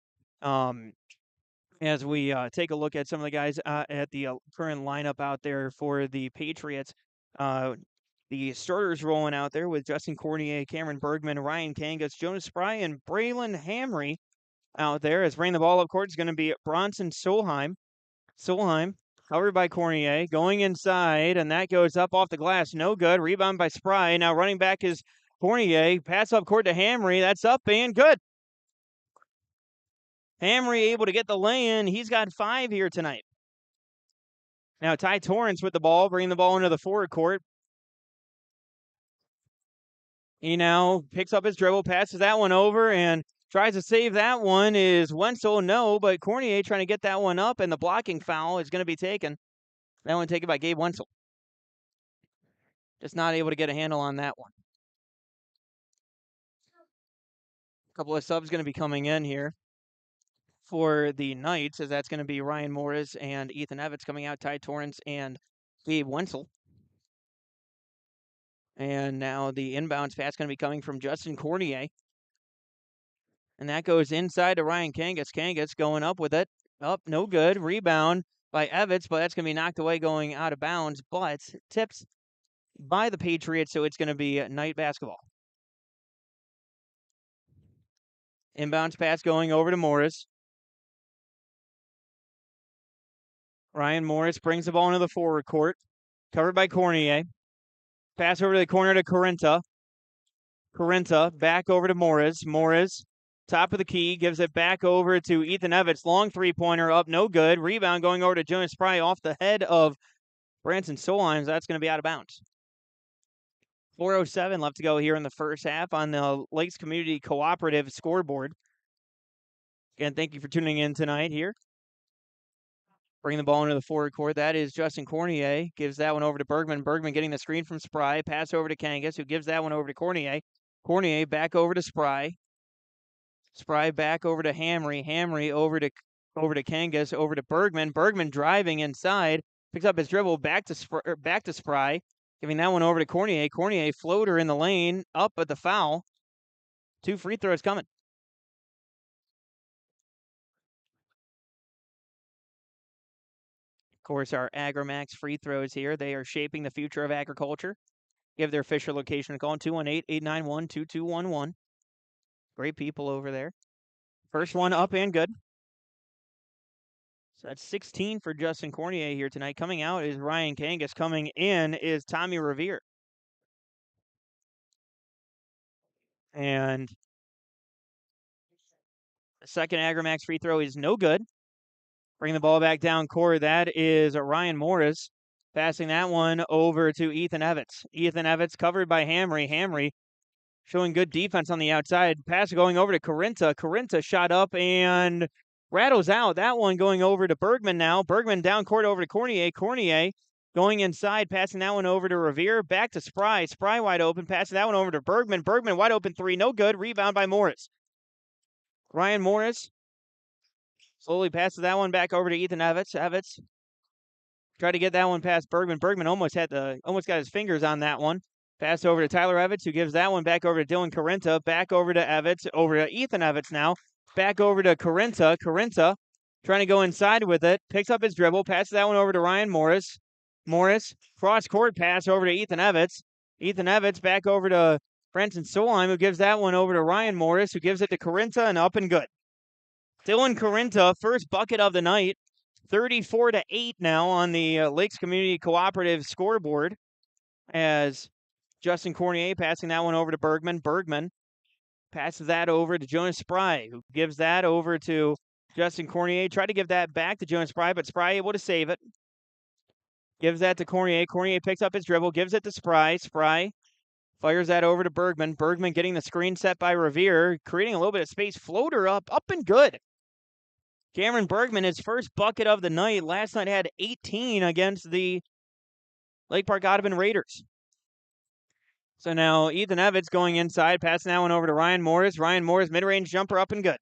As we take a look at some of the guys at the current lineup out there for the Patriots. The starters rolling out there with Justin Cornier, Cameron Bergman, Ryan Kangas, Jonas Spry, and Braylon Hamry out there. As bringing the ball up court is going to be Bronson Solheim. Solheim, covered by Cornier, going inside, and that goes up off the glass. No good. Rebound by Spry. Now running back is Cornier. Pass up court to Hamry. That's up and good. Hamry able to get the lay-in. He's got 5 here tonight. Now Ty Torrance with the ball, bringing the ball into the forward court. He now picks up his dribble, passes that one over, and tries to save that one is Wenzel. No, but Cornier trying to get that one up, and the blocking foul is going to be taken. That one taken by Gabe Wenzel. Just not able to get a handle on that one. A couple of subs going to be coming in here for the Knights, as that's going to be Ryan Morris and Ethan Evans coming out, Ty Torrance and Gabe Wenzel. And now the inbounds pass going to be coming from Justin Cornier. And that goes inside to Ryan Kangas. Kangas going up with it. Up, no good. Rebound by Evans, but that's going to be knocked away going out of bounds. But tips by the Patriots, so it's going to be Knight basketball. Inbounds pass going over to Morris. Ryan Morris brings the ball into the forward court. Covered by Cornier. Pass over to the corner to Carinta. Carinta back over to Morris. Morris top of the key, gives it back over to Ethan Evans. Long three-pointer up, no good. Rebound going over to Jonas Spry off the head of Branson Solheim. That's going to be out of bounds. 4:07 left to go here in the first half on the Lakes Community Cooperative scoreboard. Again, thank you for tuning in tonight here. Bring the ball into the forward court. That is Justin Cornier. Gives that one over to Bergman. Bergman getting the screen from Spry. Pass over to Kangas, who gives that one over to Cornier. Cornier back over to Spry. Spry back over to Hamry. Hamry over to Kangas, over to Bergman. Bergman driving inside. Picks up his dribble. Back to Spry. Giving that one over to Cornier. Cornier floater in the lane. Up at the foul. 2 free throws coming. Of course, our AgriMax free throws here. They are shaping the future of agriculture. Give their Fisher location a call on 218-891-2211. Great people over there. First one up and good. So that's 16 for Justin Cornier here tonight. Coming out is Ryan Kangas. Coming in is Tommy Revere. And the second AgriMax free throw is no good. Bring the ball back down court. That is Ryan Morris. Passing that one over to Ethan Evans. Ethan Evans covered by Hamry. Hamry showing good defense on the outside. Pass going over to Corinta. Corinta shot up and rattles out. That one going over to Bergman now. Bergman down court over to Cornier. Cornier going inside, passing that one over to Revere. Back to Spry. Spry wide open. Passing that one over to Bergman. Bergman wide open three. No good. Rebound by Morris. Ryan Morris slowly passes that one back over to Ethan Evans. Evans tried to get that one past Bergman. Bergman almost got his fingers on that one. Pass over to Tyler Evans, who gives that one back over to Dylan Corinta. Back over to Evans. Over to Ethan Evans now. Back over to Corinta. Corinta trying to go inside with it. Picks up his dribble. Passes that one over to Ryan Morris. Morris, cross-court pass over to Ethan Evans. Ethan Evans back over to Branson Solheim, who gives that one over to Ryan Morris, who gives it to Corinta, and up and good. Dylan Corinta, first bucket of the night. 34-8 now on the Lakes Community Cooperative scoreboard, as Justin Cornier passing that one over to Bergman. Bergman passes that over to Jonas Spry, who gives that over to Justin Cornier. Tried to give that back to Jonas Spry, but Spry able to save it. Gives that to Cornier. Cornier picks up his dribble, gives it to Spry. Spry fires that over to Bergman. Bergman getting the screen set by Revere, creating a little bit of space. Floater up and good. Cameron Bergman, his first bucket of the night. Last night had 18 against the Lake Park Audubon Raiders. So now Ethan Evans going inside, passing that one over to Ryan Morris. Ryan Morris, mid-range jumper up and good.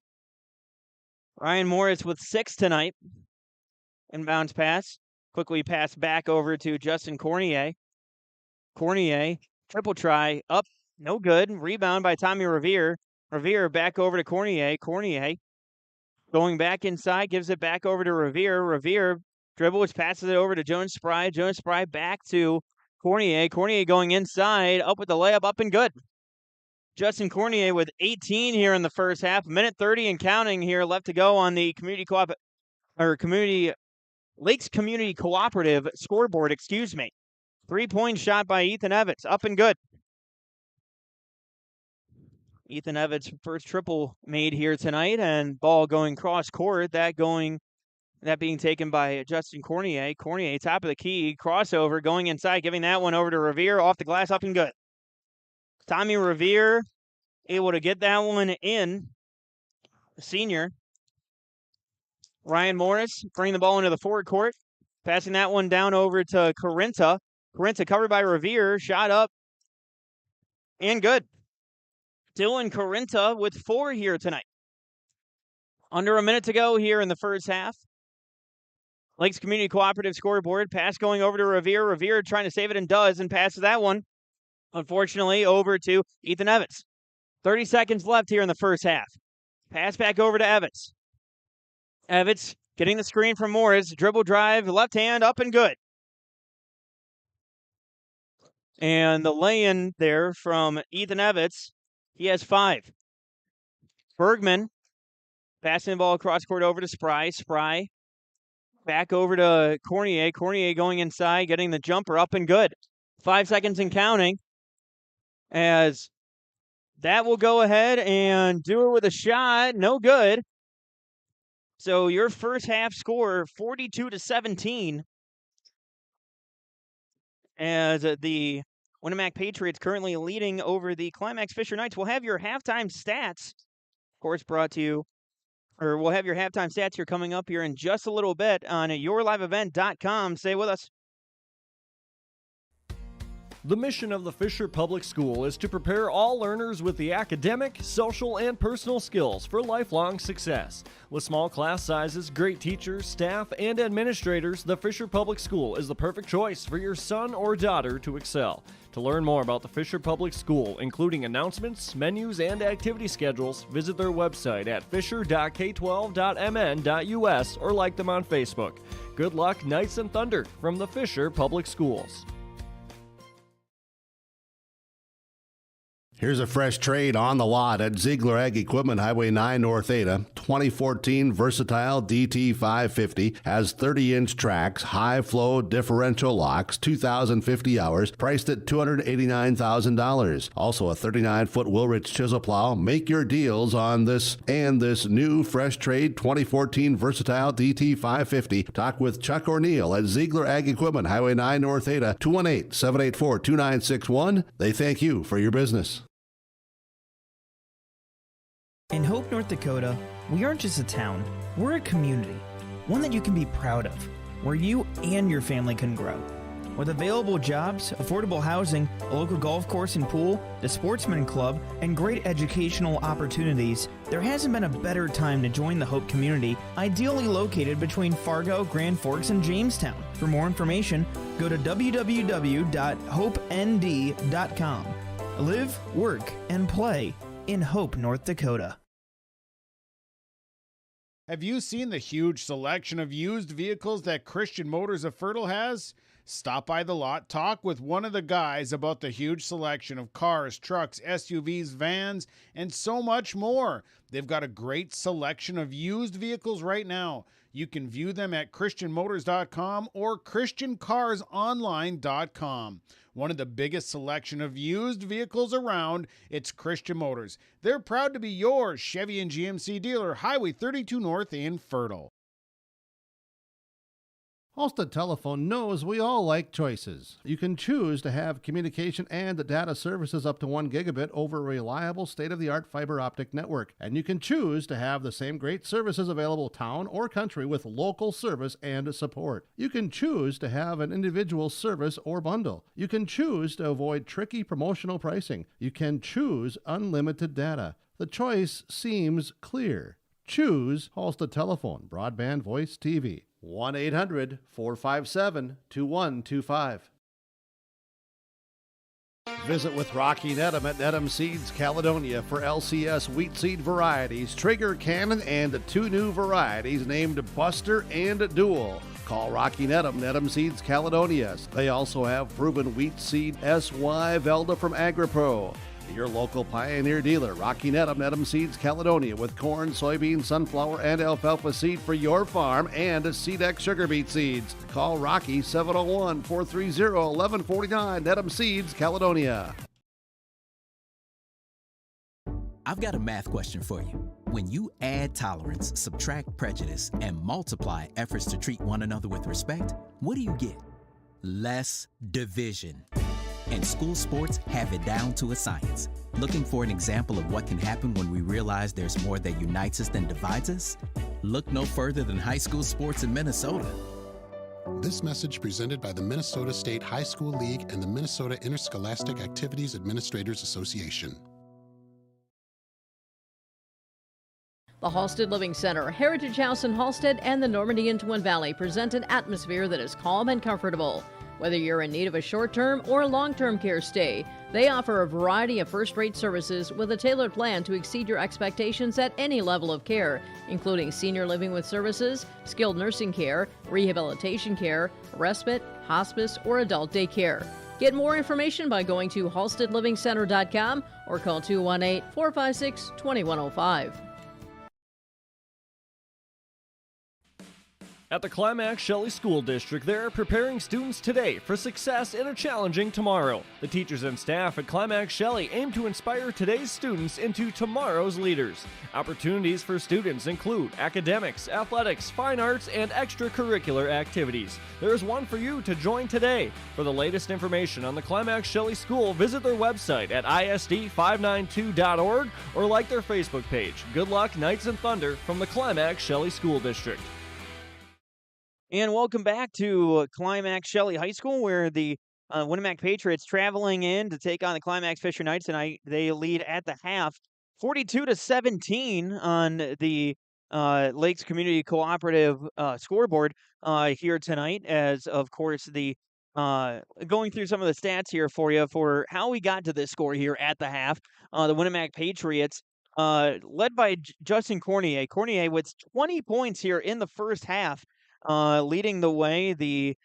Ryan Morris with 6 tonight. Inbounds pass. Quickly pass back over to Justin Cornier. Cornier, triple try, up, no good. Rebound by Tommy Revere. Revere back over to Cornier. Cornier going back inside, gives it back over to Revere. Revere dribbles, passes it over to Jonas Spry. Jonas Spry back to Cornier. Cornier going inside, up with the layup, up and good. Justin Cornier with 18 here in the first half. Minute 30 and counting here left to go on the Lakes Community Cooperative scoreboard, 3-point shot by Ethan Evans, up and good. Ethan Evans' first triple made here tonight, and ball going cross court. That being taken by Justin Cornier. Cornier, top of the key, crossover, going inside, giving that one over to Revere, off the glass, up and good. Tommy Revere able to get that one in. The senior. Ryan Morris bringing the ball into the forward court, passing that one down over to Corinta. Corinta covered by Revere, shot up, and good. Dylan Corinta with 4 here tonight. Under a minute to go here in the first half. Lakes Community Cooperative scoreboard. Pass going over to Revere. Revere trying to save it and does, and passes that one, unfortunately, over to Ethan Evans. 30 seconds left here in the first half. Pass back over to Evans. Evans getting the screen from Morris. Dribble drive, left hand, up and good. And the lay-in there from Ethan Evans. He has 5. Bergman passing the ball across court over to Spry. Spry back over to Cornier. Cornier going inside, getting the jumper, up and good. 5 seconds and counting as That will go ahead and do it with a shot. No good. So your first half score, 42-17, as the Winamac Patriots currently leading over the Climax-Fisher Knights. We'll have your halftime stats, of course, brought to you, or we'll have your halftime stats here coming up here in just a little bit on yourliveevent.com. Stay with us. The mission of the Fisher Public School is to prepare all learners with the academic, social, and personal skills for lifelong success. With small class sizes, great teachers, staff, and administrators, the Fisher Public School is the perfect choice for your son or daughter to excel. To learn more about the Fisher Public School, including announcements, menus, and activity schedules, visit their website at fisher.k12.mn.us or like them on Facebook. Good luck, Knights and Thunder, from the Fisher Public Schools. Here's a fresh trade on the lot at Ziegler Ag Equipment, Highway 9 North Ada. 2014 Versatile DT550 has 30-inch tracks, high-flow differential locks, 2,050 hours, priced at $289,000. Also a 39-foot Wilrich chisel plow. Make your deals on this and this new fresh trade 2014 Versatile DT550. Talk with Chuck O'Neill at Ziegler Ag Equipment, Highway 9 North Ada, 218-784-2961. They thank you for your business. In Hope, North Dakota, we aren't just a town, we're a community, one that you can be proud of, where you and your family can grow. With available jobs, affordable housing, a local golf course and pool, the Sportsman Club, and great educational opportunities, there hasn't been a better time to join the Hope community, ideally located between Fargo, Grand Forks, and Jamestown. For more information, go to www.hopend.com. Live, work, and play in Hope, North Dakota. Have you seen the huge selection of used vehicles that Christian Motors of Fertile has? Stop by the lot, talk with one of the guys about the huge selection of cars, trucks, SUVs, vans, and so much more. They've got a great selection of used vehicles right now. You can view them at christianmotors.com or christiancarsonline.com. One of the biggest selection of used vehicles around, it's Christian Motors. They're proud to be your Chevy and GMC dealer, Highway 32 North in Fertile. Halstead Telephone knows we all like choices. You can choose to have communication and data services up to 1 gigabit over a reliable state-of-the-art fiber optic network. And you can choose to have the same great services available town or country with local service and support. You can choose to have an individual service or bundle. You can choose to avoid tricky promotional pricing. You can choose unlimited data. The choice seems clear. Choose Halstead Telephone, broadband voice TV. 1-800-457-2125. Visit with Rocky Nedham at Nedham Seeds, Caledonia for LCS wheat seed varieties, Trigger, Cannon, and 2 new varieties named Buster and Dual. Call Rocky Nedham, Nedham Seeds, Caledonia. They also have proven wheat seed SY Velda from AgriPro. Your local Pioneer dealer, Rocky Nedham, Nedham Seeds, Caledonia, with corn, soybean, sunflower, and alfalfa seed for your farm and SeedX sugar beet seeds. Call Rocky 701-430-1149, Nedham Seeds, Caledonia. I've got a math question for you. When you add tolerance, subtract prejudice, and multiply efforts to treat one another with respect, what do you get? Less division. And school sports have it down to a science. Looking for an example of what can happen when we realize there's more that unites us than divides us? Look no further than high school sports in Minnesota. This message presented by the Minnesota State High School League and the Minnesota Interscholastic Activities Administrators Association. The Halstead Living Center, Heritage House in Halstead, and the Normandy in Twin Valley present an atmosphere that is calm and comfortable. Whether you're in need of a short-term or long-term care stay, they offer a variety of first-rate services with a tailored plan to exceed your expectations at any level of care, including senior living with services, skilled nursing care, rehabilitation care, respite, hospice, or adult day care. Get more information by going to halsteadlivingcenter.com or call 218-456-2105. At the Climax-Shelley School District, they're preparing students today for success in a challenging tomorrow. The teachers and staff at Climax-Shelley aim to inspire today's students into tomorrow's leaders. Opportunities for students include academics, athletics, fine arts, and extracurricular activities. There is one for you to join today. For the latest information on the Climax-Shelley School, visit their website at isd592.org or like their Facebook page. Good luck, Knights and Thunder, from the Climax-Shelley School District. And welcome back to Climax-Shelley High School, where the Winamac Patriots traveling in to take on the Climax-Fisher Knights tonight. They lead at the half, 42-17 on the Lakes Community Cooperative scoreboard here tonight. As of course the going through some of the stats here for you for how we got to this score here at the half. The Winamac Patriots, led by Justin Cornier. Cornier with 20 points here in the first half. Leading the way, the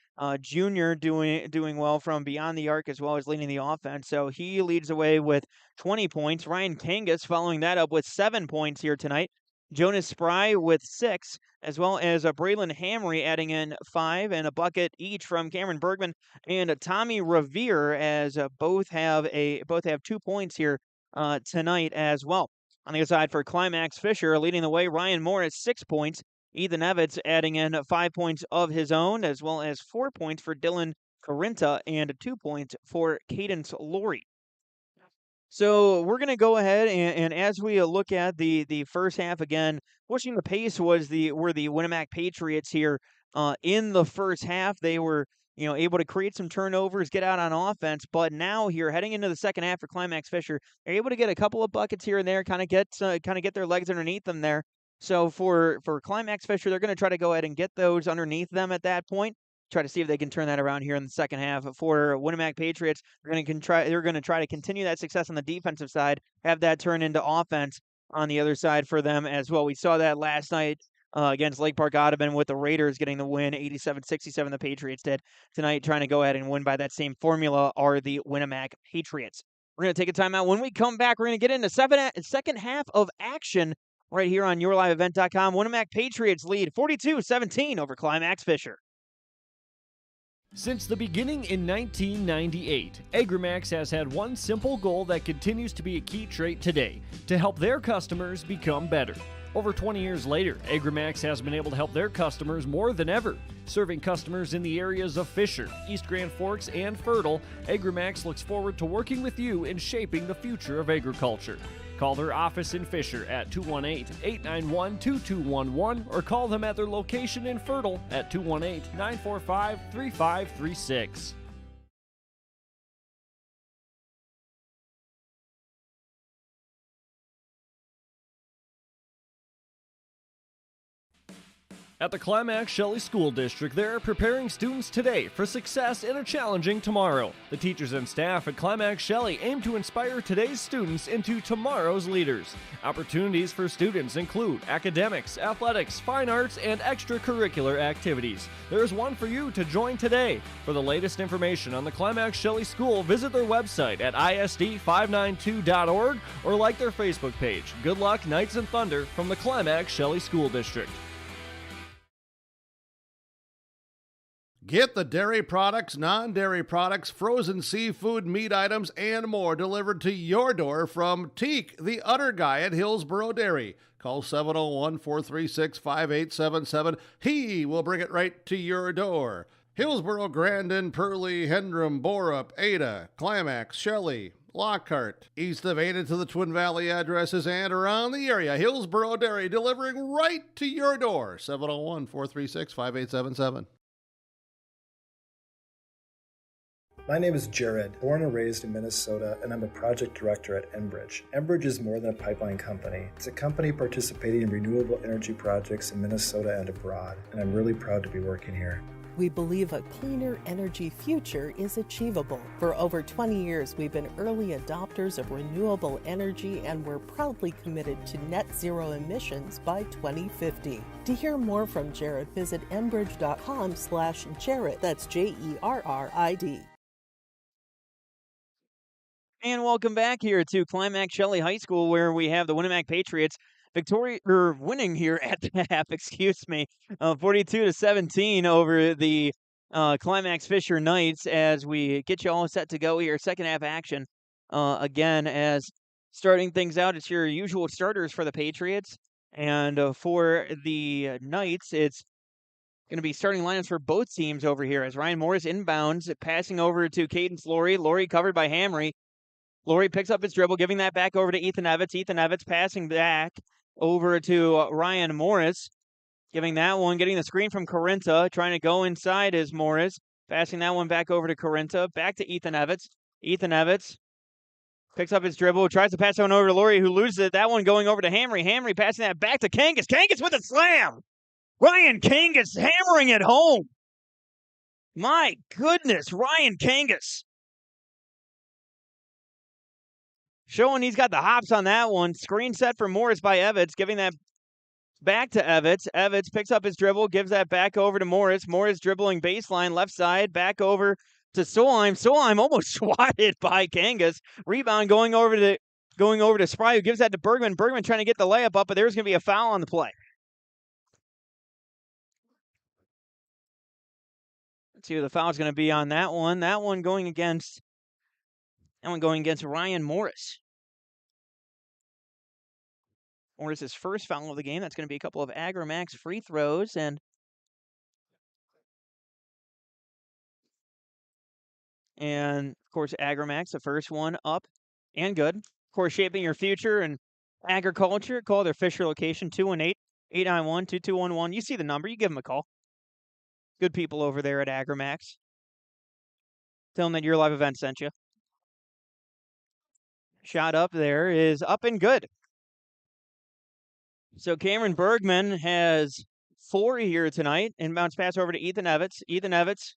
junior doing well from beyond the arc as well as leading the offense. So he leads the way with 20 points. Ryan Kangas following that up with 7 points here tonight. Jonas Spry with 6, as well as Braylon Hamry adding in 5 and a bucket each from Cameron Bergman and Tommy Revere, as both have 2 points here tonight as well. On the other side for Climax-Fisher, leading the way, Ryan Morris 6 points. Ethan Evans adding in 5 points of his own, as well as 4 points for Dylan Carinta and 2 points for Cadence Laurie. So we're going to go ahead and as we look at the first half again, pushing the pace were the Winamac Patriots here in the first half. They were able to create some turnovers, get out on offense, but now here heading into the second half for Climax-Fisher, they're able to get a couple of buckets here and there, kind of get their legs underneath them there. So for Climax-Fisher, they're going to try to go ahead and get those underneath them at that point. Try to see if they can turn that around here in the second half. For Winamac Patriots, they're going to try to continue that success on the defensive side, have that turn into offense on the other side for them as well. We saw that last night against Lake Park Audubon with the Raiders getting the win, 87-67 the Patriots did. Tonight, trying to go ahead and win by that same formula are the Winamac Patriots. We're going to take a timeout. When we come back, we're going to get into second half of action right here on YourLiveEvent.com. Winamac Patriots lead 42-17 over Climax-Fisher. Since the beginning in 1998, Agrimax has had one simple goal that continues to be a key trait today: to help their customers become better. Over 20 years later, Agrimax has been able to help their customers more than ever. Serving customers in the areas of Fisher, East Grand Forks, and Fertile, Agrimax looks forward to working with you in shaping the future of agriculture. Call their office in Fisher at 218-891-2211 or call them at their location in Fertile at 218-945-3536. At the Climax-Shelley School District, they're preparing students today for success in a challenging tomorrow. The teachers and staff at Climax-Shelley aim to inspire today's students into tomorrow's leaders. Opportunities for students include academics, athletics, fine arts, and extracurricular activities. There is one for you to join today. For the latest information on the Climax-Shelley School, visit their website at isd592.org or like their Facebook page. Good luck, Knights and Thunder, from the Climax-Shelley School District. Get the dairy products, non-dairy products, frozen seafood, meat items, and more delivered to your door from Teak, the Udder Guy at Hillsboro Dairy. Call 701-436-5877. He will bring it right to your door. Hillsboro, Grandin, Pearlie, Hendrum, Borup, Ada, Climax, Shelley, Lockhart, east of Ada to the Twin Valley addresses and around the area. Hillsboro Dairy delivering right to your door. 701-436-5877. My name is Jared, born and raised in Minnesota, and I'm a project director at Enbridge. Enbridge is more than a pipeline company. It's a company participating in renewable energy projects in Minnesota and abroad, and I'm really proud to be working here. We believe a cleaner energy future is achievable. For over 20 years, we've been early adopters of renewable energy, and we're proudly committed to net zero emissions by 2050. To hear more from Jared, visit enbridge.com/Jared. That's Jerrid. And welcome back here to Climax-Shelley High School, where we have the Winamac Patriots winning here at the half, excuse me, 42-17 over the Climax-Fisher Knights as we get you all set to go here. Second half action. Again, as starting things out, it's your usual starters for the Patriots. And for the Knights, it's going to be starting lineups for both teams over here as Ryan Morris inbounds, passing over to Cadence Laurie. Laurie covered by Hamry. Laurie picks up his dribble, giving that back over to Ethan Evans. Ethan Evans passing back over to Ryan Morris, giving that one, getting the screen from Corinta, trying to go inside is Morris, passing that one back over to Corinta, back to Ethan Evans. Ethan Evans picks up his dribble, tries to pass that one over to Laurie, who loses it. That one going over to Hamry. Hamry passing that back to Kangas. Kangas with a slam! Ryan Kangas hammering it home! My goodness, Ryan Kangas. Showing he's got the hops on that one. Screen set for Morris by Evans, giving that back to Evans. Evans picks up his dribble, gives that back over to Morris. Morris dribbling baseline, left side, back over to Solheim. Solheim almost swatted by Kangas. Rebound going over to Spry, who gives that to Bergman. Bergman trying to get the layup up, but there's going to be a foul on the play. Let's see who the foul is going to be on that one. That one going against Ryan Morris. Morris's first foul of the game. That's going to be a couple of Agramax free throws. And of course, Agramax, the first one up and good. Of course, shaping your future and agriculture. Call their Fisher location, 218-891-2211. You see the number. You give them a call. Good people over there at Agramax. Tell them that your live event sent you. Shot up there is up and good. So Cameron Bergman has 4 here tonight. Inbounds pass over to Ethan Evans. Ethan Evans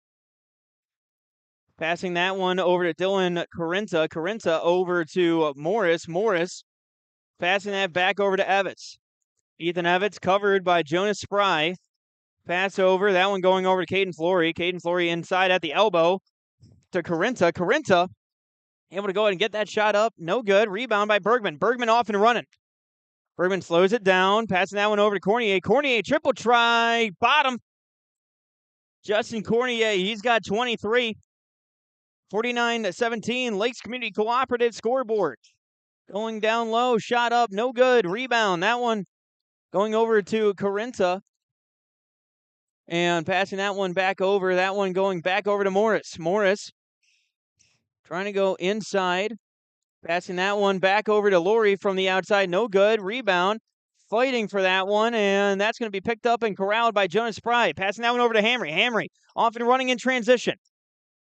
passing that one over to Dylan Corinta. Corinta over to Morris. Morris passing that back over to Evans. Ethan Evans covered by Jonas Spry. Pass over. That one going over to Cadence Laurie. Cadence Laurie inside at the elbow to Corinta. Corinta able to go ahead and get that shot up. No good. Rebound by Bergman. Bergman off and running. Bergman slows it down, passing that one over to Cornier. Cornier, triple try, bottom. Justin Cornier, he's got 23. 49-17, Lakes Community Cooperative scoreboard. Going down low, shot up, no good. Rebound, that one going over to Corinta. And passing that one back over, that one going back over to Morris. Morris trying to go inside. Passing that one back over to Laurie from the outside. No good. Rebound. Fighting for that one. And that's going to be picked up and corralled by Jonas Spry. Passing that one over to Hamry. Hamry off and running in transition.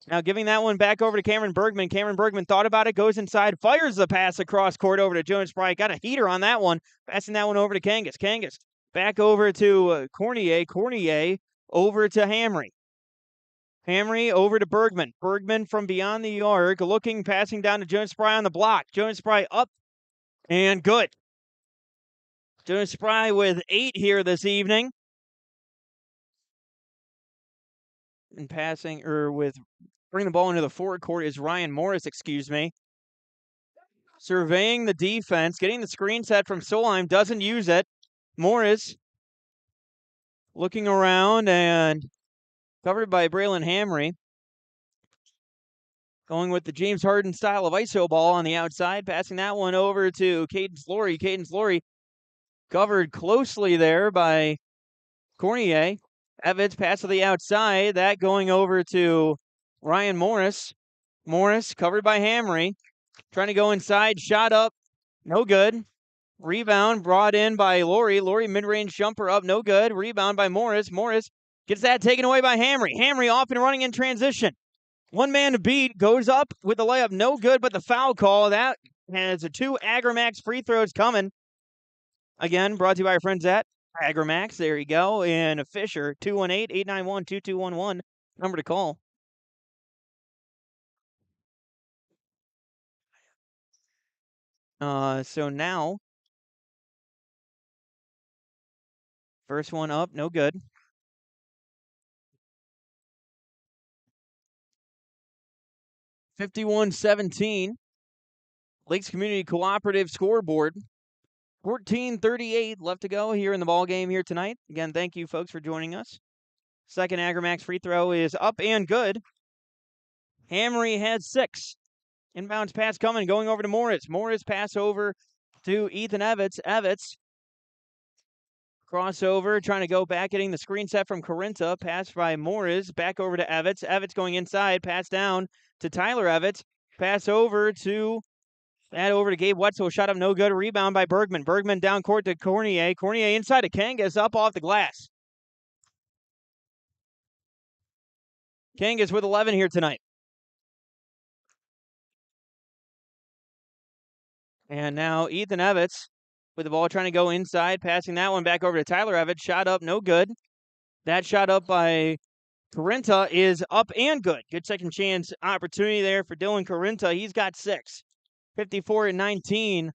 Now giving that one back over to Cameron Bergman. Cameron Bergman thought about it. Goes inside. Fires the pass across court over to Jonas Spry. Got a heater on that one. Passing that one over to Kangas. Kangas back over to Cornier. Cornier over to Hamry. Hamry over to Bergman. Bergman from beyond the arc, looking, passing down to Jonas Spry on the block. Jonas Spry up and good. Jonas Spry with 8 here this evening. And passing, bringing the ball into the forward court is Ryan Morris, Surveying the defense, getting the screen set from Solheim, doesn't use it. Morris looking around and covered by Braylon Hamry. Going with the James Harden style of ISO ball on the outside. Passing that one over to Cadence Laurie. Cadence Laurie covered closely there by Cornier. Evans pass to the outside. That going over to Ryan Morris. Morris covered by Hamry. Trying to go inside. Shot up. No good. Rebound brought in by Laurie. Laurie mid-range jumper up. No good. Rebound by Morris. Morris gets that taken away by Hamry. Hamry off and running in transition. One man to beat, goes up with the layup. No good, but the foul call. That has 2 Agramax free throws coming. Again, brought to you by our friends at Agramax. There you go. And Fisher, 218-891-2211. Number to call. So now, first one up, no good. 51-17. Lakes Community Cooperative scoreboard. 14:38 left to go here in the ball game here tonight. Again, thank you folks for joining us. Second Agramax free throw is up and good. Hamry had 6. Inbounds pass coming, going over to Morris. Morris pass over to Ethan Evans. Evans crossover, trying to go back, getting the screen set from Corinta. Pass by Morris, back over to Evans. Evans going inside, pass down to Tyler Evans. Pass over to Gabe Wetzel. Shot up no good. Rebound by Bergman. Bergman down court to Cornier. Cornier inside to Kangas, up off the glass. Kangas with 11 here tonight. And now Ethan Evans with the ball, trying to go inside, passing that one back over to Tyler Evans. Shot up, no good. That shot up by Corinta is up and good. Good second chance opportunity there for Dylan Corinta. He's got 6. 54-19.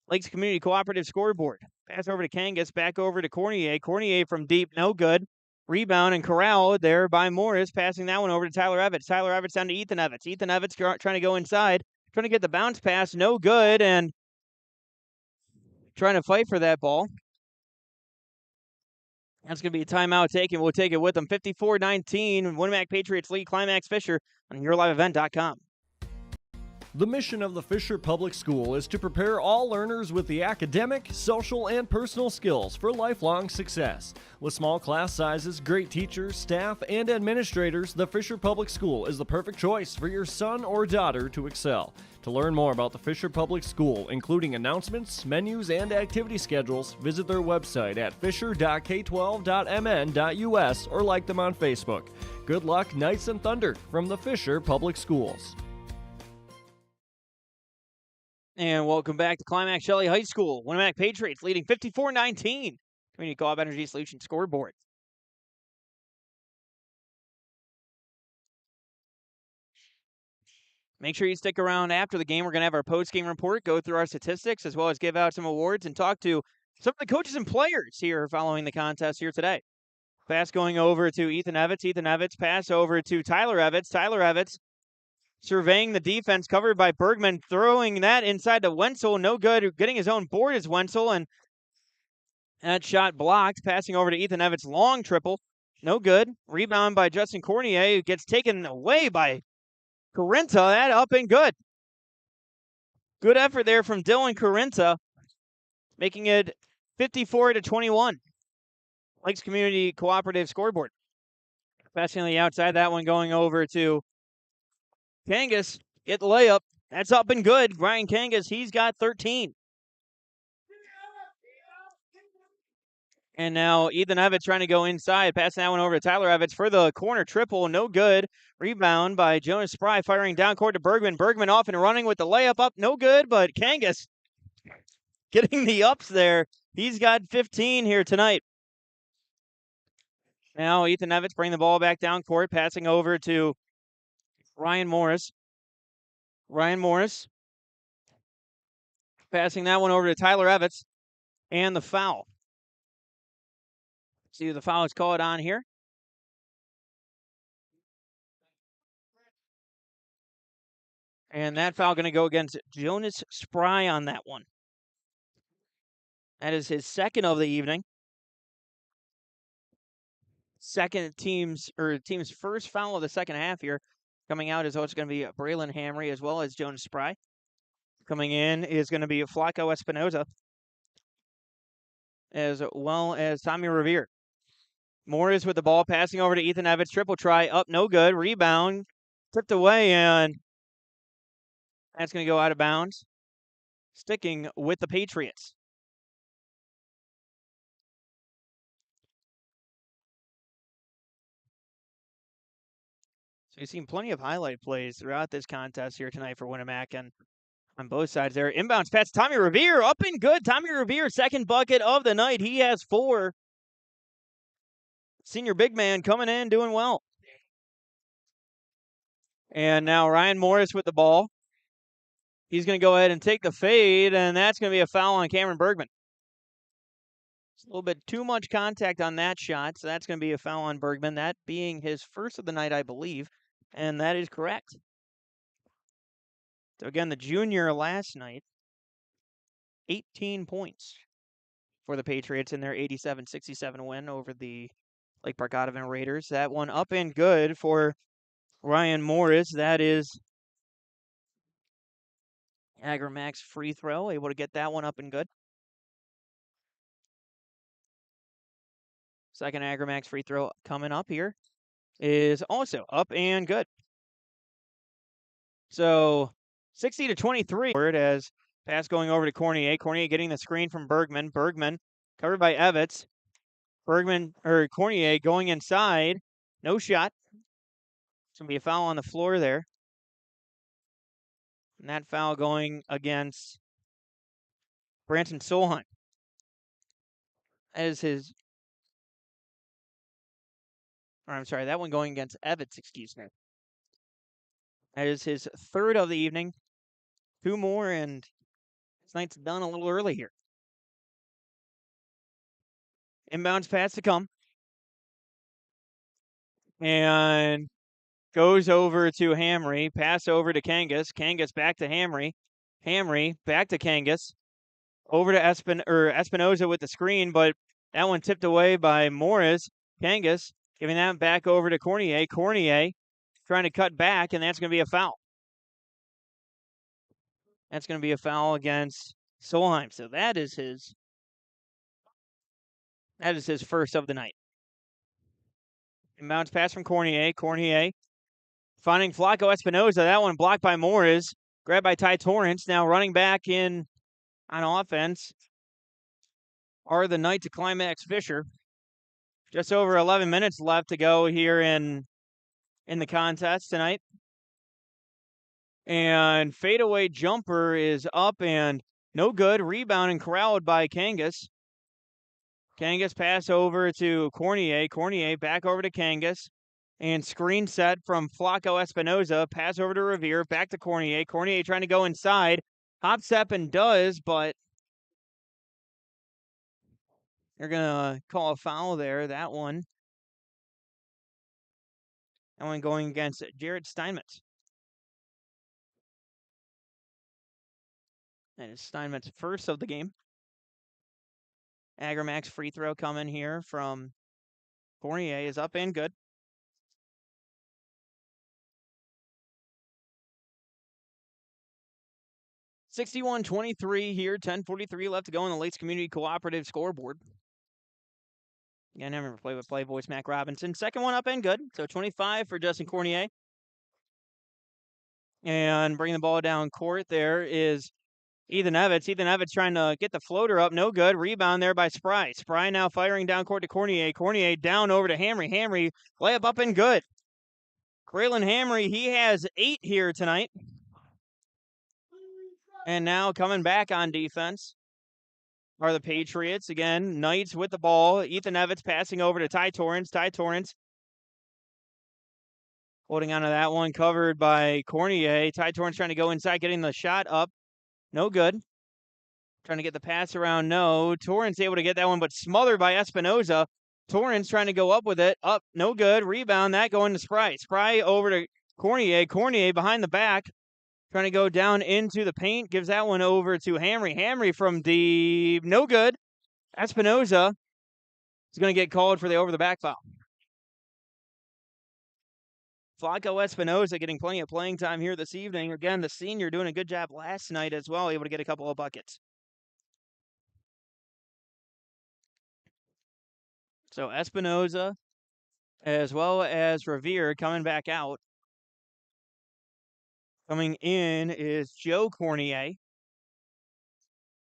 Lakes Community Cooperative scoreboard. Pass over to Kangas, back over to Cornier. Cornier from deep, no good. Rebound and corral there by Morris, passing that one over to Tyler Evans. Tyler Evans down to Ethan Evans. Ethan Evans trying to go inside, trying to get the bounce pass, no good, and trying to fight for that ball. That's going to be a timeout taken. We'll take it with them. 54-19. Winamac Patriots lead Climax-Fisher on YourLiveEvent.com. The mission of the Fisher Public School is to prepare all learners with the academic, social, and personal skills for lifelong success. With small class sizes, great teachers, staff, and administrators, the Fisher Public School is the perfect choice for your son or daughter to excel. To learn more about the Fisher Public School, including announcements, menus, and activity schedules, visit their website at fisher.k12.mn.us or like them on Facebook. Good luck, Knights and Thunder, from the Fisher Public Schools. And welcome back to Climax Shelley High School. Winamac Patriots leading 54-19. Community Co-op Energy Solutions scoreboard. Make sure you stick around after the game. We're going to have our post-game report, go through our statistics, as well as give out some awards and talk to some of the coaches and players here following the contest here today. Pass going over to Ethan Evans. Ethan Evans pass over to Tyler Evans. Tyler Evans surveying the defense, covered by Bergman, throwing that inside to Wenzel. No good. Getting his own board is Wenzel, and that shot blocked. Passing over to Ethan Evans. Long triple. No good. Rebound by Justin Cornier, who gets taken away by Corinta. That up and good. Good effort there from Dylan Corinta, making it 54-21. Lakes Community Cooperative scoreboard. Passing on the outside, that one going over to Kangas. Get the layup. That's up and good. Ryan Kangas, he's got 13. And now Ethan Evans trying to go inside. Passing that one over to Tyler Evans for the corner triple. No good. Rebound by Jonas Spry, firing down court to Bergman. Bergman off and running with the layup up. No good, but Kangas getting the ups there. He's got 15 here tonight. Now Ethan Evans bring the ball back down court, passing over to Ryan Morris. Ryan Morris passing that one over to Tyler Evans. And the foul. See who the foul is called on here. And that foul going to go against Jonas Spry on that one. That is his second of the evening. Team's first foul of the second half here. Coming out is also going to be Braylon Hamry as well as Jonas Spry. Coming in is going to be Flaco Espinoza as well as Tommy Revere. Morris with the ball, passing over to Ethan Evans. Triple try, up, no good. Rebound, tipped away, and that's going to go out of bounds. Sticking with the Patriots. So you've seen plenty of highlight plays throughout this contest here tonight for Winamac, and on both sides there. Inbounds pass, Tommy Revere, up and good. Tommy Revere, second bucket of the night. He has 4. Senior big man coming in, doing well. And now Ryan Morris with the ball. He's going to go ahead and take the fade, and that's going to be a foul on Cameron Bergman. It's a little bit too much contact on that shot, so that's going to be a foul on Bergman, that being his first of the night, I believe, and that is correct. So again, the junior last night 18 points for the Patriots in their 87-67 win over the Lake Park Ottavan Raiders. That one up and good for Ryan Morris. That is Agramax free throw, able to get that one up and good. Second Agramax free throw coming up here is also up and good. So 60-23 as pass going over to Cornier. Cornier getting the screen from Bergman. Bergman covered by Evans. Cornier going inside. No shot. It's going to be a foul on the floor there. And that foul going against Branson Solheim. That one going against Evans, excuse me. That is his third of the evening. 2 more, and this night's done a little early here. Inbounds pass to come. And goes over to Hamry. Pass over to Kangas. Kangas back to Hamry. Hamry back to Kangas. Over to Espinoza with the screen, but that one tipped away by Morris. Kangas giving that back over to Cornier. Cornier trying to cut back, and that's going to be a foul. That's going to be a foul against Solheim. So that is his first of the night. Inbounds pass from Cornier. Cornier finding Flaco Espinoza. That one blocked by Morris. Grabbed by Ty Torrance. Now running back in on offense are the Knights of Climax-Fisher. Just over 11 minutes left to go here in the contest tonight. And fadeaway jumper is up and no good. Rebound and corralled by Kangas. Kangas pass over to Cornier. Cornier back over to Kangas. And screen set from Flaco Espinoza. Pass over to Revere. Back to Cornier. Cornier trying to go inside. Hop step and does, but they're going to call a foul there. That one going against Jared Steinmetz. And it's Steinmetz's first of the game. Agramax free throw coming here from Cornier is up and good. $61-23 here, 10:43 left to go on the Lakes Community Cooperative scoreboard. Again, having play-by-play voice Mac Robinson. Second one up and good. So 25 for Justin Cornier. And bringing the ball down court there is Ethan Evans. Ethan Evans trying to get the floater up. No good. Rebound there by Spry. Spry now firing down court to Cornier. Cornier down over to Hamry. Hamry layup up and good. Kraylin Hamry, he has 8 here tonight. And now coming back on defense are the Patriots. Again, Knights with the ball. Ethan Evans passing over to Ty Torrance. Ty Torrance holding on to that one, covered by Cornier. Ty Torrance trying to go inside, getting the shot up. No good. Trying to get the pass around. No. Torrance able to get that one, but smothered by Espinoza. Torrance trying to go up with it. Up. No good. Rebound. That going to Spry. Spry over to Cornier. Cornier behind the back. Trying to go down into the paint. Gives that one over to Hamry. Hamry from deep. No good. Espinoza is going to get called for the over-the-back foul. Flaco Espinoza getting plenty of playing time here this evening. Again, the senior doing a good job last night as well, able to get a couple of buckets. So Espinoza as well as Revere coming back out. Coming in is Joe Cornier,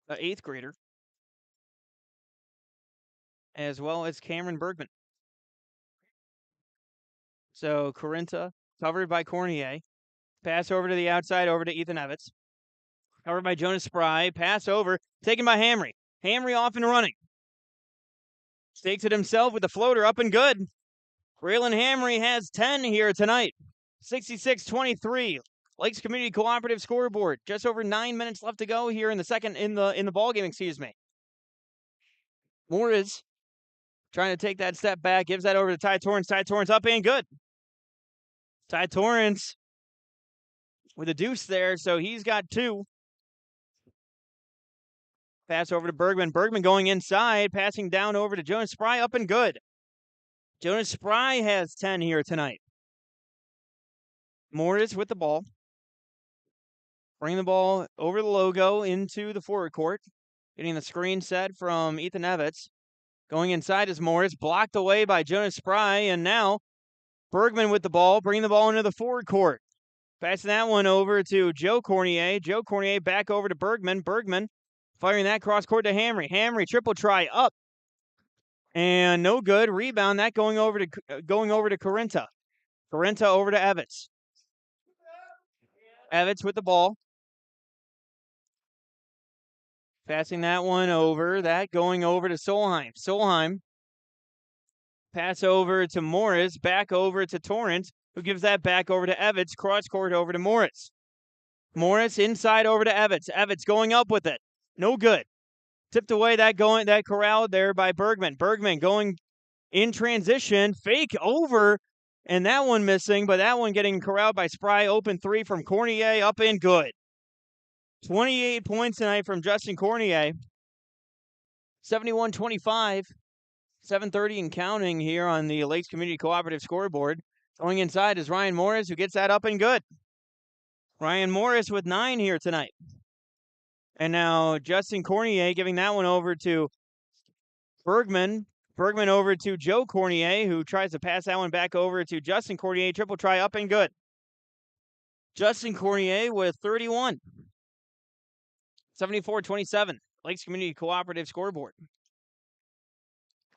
the 8th grader, as well as Cameron Bergman. So Corinta covered by Cornier. Pass over to the outside, over to Ethan Evans. Covered by Jonas Spry. Pass over, taken by Hamry. Hamry off and running. Stakes it himself with the floater up and good. Braylon Hamry has 10 here tonight. 66-23. Lakes Community Cooperative scoreboard. Just over 9 minutes left to go here in the ball game, excuse me. Morris trying to take that step back, gives that over to Ty Torrance. Ty Torrance up and good. Ty Torrance with a deuce there, so he's got 2. Pass over to Bergman. Bergman going inside, passing down over to Jonas Spry, up and good. Jonas Spry has 10 here tonight. Morris with the ball. Bring the ball over the logo into the forward court. Getting the screen set from Ethan Evans. Going inside is Morris, blocked away by Jonas Spry, and now Bergman with the ball, bringing the ball into the forward court. Passing that one over to Joe Cornier. Joe Cornier back over to Bergman. Bergman firing that cross court to Hamry. Hamry triple try up. And no good. Rebound. That going over to Carenta. Carenta over to Evans. Evans with the ball. Passing that one over. That going over to Solheim. Solheim. Pass over to Morris. Back over to Torrance, who gives that back over to Evans. Cross court over to Morris. Morris inside over to Evans. Evans going up with it. No good. Tipped away that corralled there by Bergman. Bergman going in transition. Fake over. And that one missing, but that one getting corralled by Spry. Open three from Cornier. Up and good. 28 points tonight from Justin Cornier. 71-25. 7:30 and counting here on the Lakes Community Cooperative scoreboard. Going inside is Ryan Morris, who gets that up and good. Ryan Morris with 9 here tonight. And now Justin Cornier giving that one over to Bergman. Bergman over to Joe Cornier, who tries to pass that one back over to Justin Cornier. Triple try up and good. Justin Cornier with 31. 74-27. Lakes Community Cooperative scoreboard.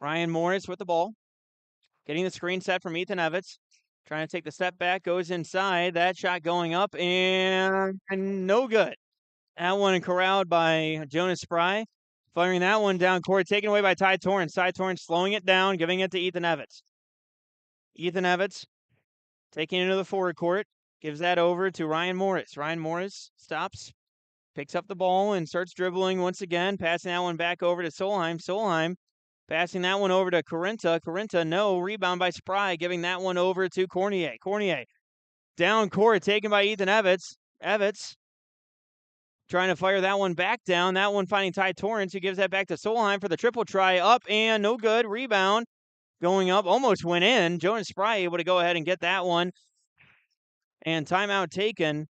Ryan Morris with the ball. Getting the screen set from Ethan Evans. Trying to take the step back. Goes inside. That shot going up and no good. That one corralled by Jonas Spry. Firing that one down court. Taken away by Ty Torrance. Ty Torrance slowing it down. Giving it to Ethan Evans. Ethan Evans taking it into the forward court. Gives that over to Ryan Morris. Ryan Morris stops. Picks up the ball and starts dribbling once again. Passing that one back over to Solheim. Solheim passing that one over to Carenta. Carenta, no. Rebound by Spry. Giving that one over to Cornier. Cornier down court. Taken by Ethan Evans. Evans trying to fire that one back down. That one finding Ty Torrance, who gives that back to Solheim for the triple try. Up and no good. Rebound going up. Almost went in. Jonas Spry able to go ahead and get that one. And timeout taken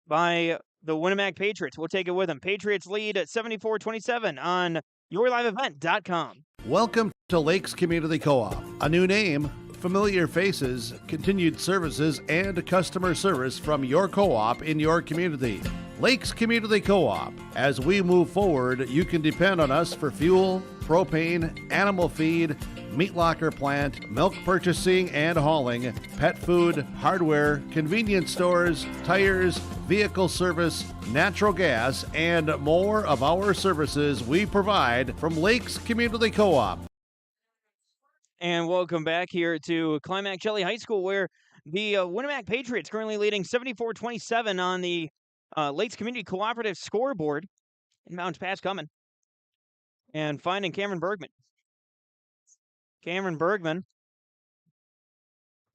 by the Winamac Patriots. We'll take it with them. Patriots lead at 74-27 on YourLiveEvent.com. Welcome to Lakes Community Co-op. A new name, familiar faces, continued services, and customer service from your co-op in your community. Lakes Community Co-op. As we move forward, you can depend on us for fuel, propane, animal feed, meat locker plant, milk purchasing and hauling, pet food, hardware, convenience stores, tires, vehicle service, natural gas, and more of our services we provide from Lakes Community Co-op. And welcome back here to Climax-Fisher High School, where the Winamac Patriots currently leading 74-27 on the Lakes Community Cooperative scoreboard. Inbounds pass coming. And finding Cameron Bergman. Cameron Bergman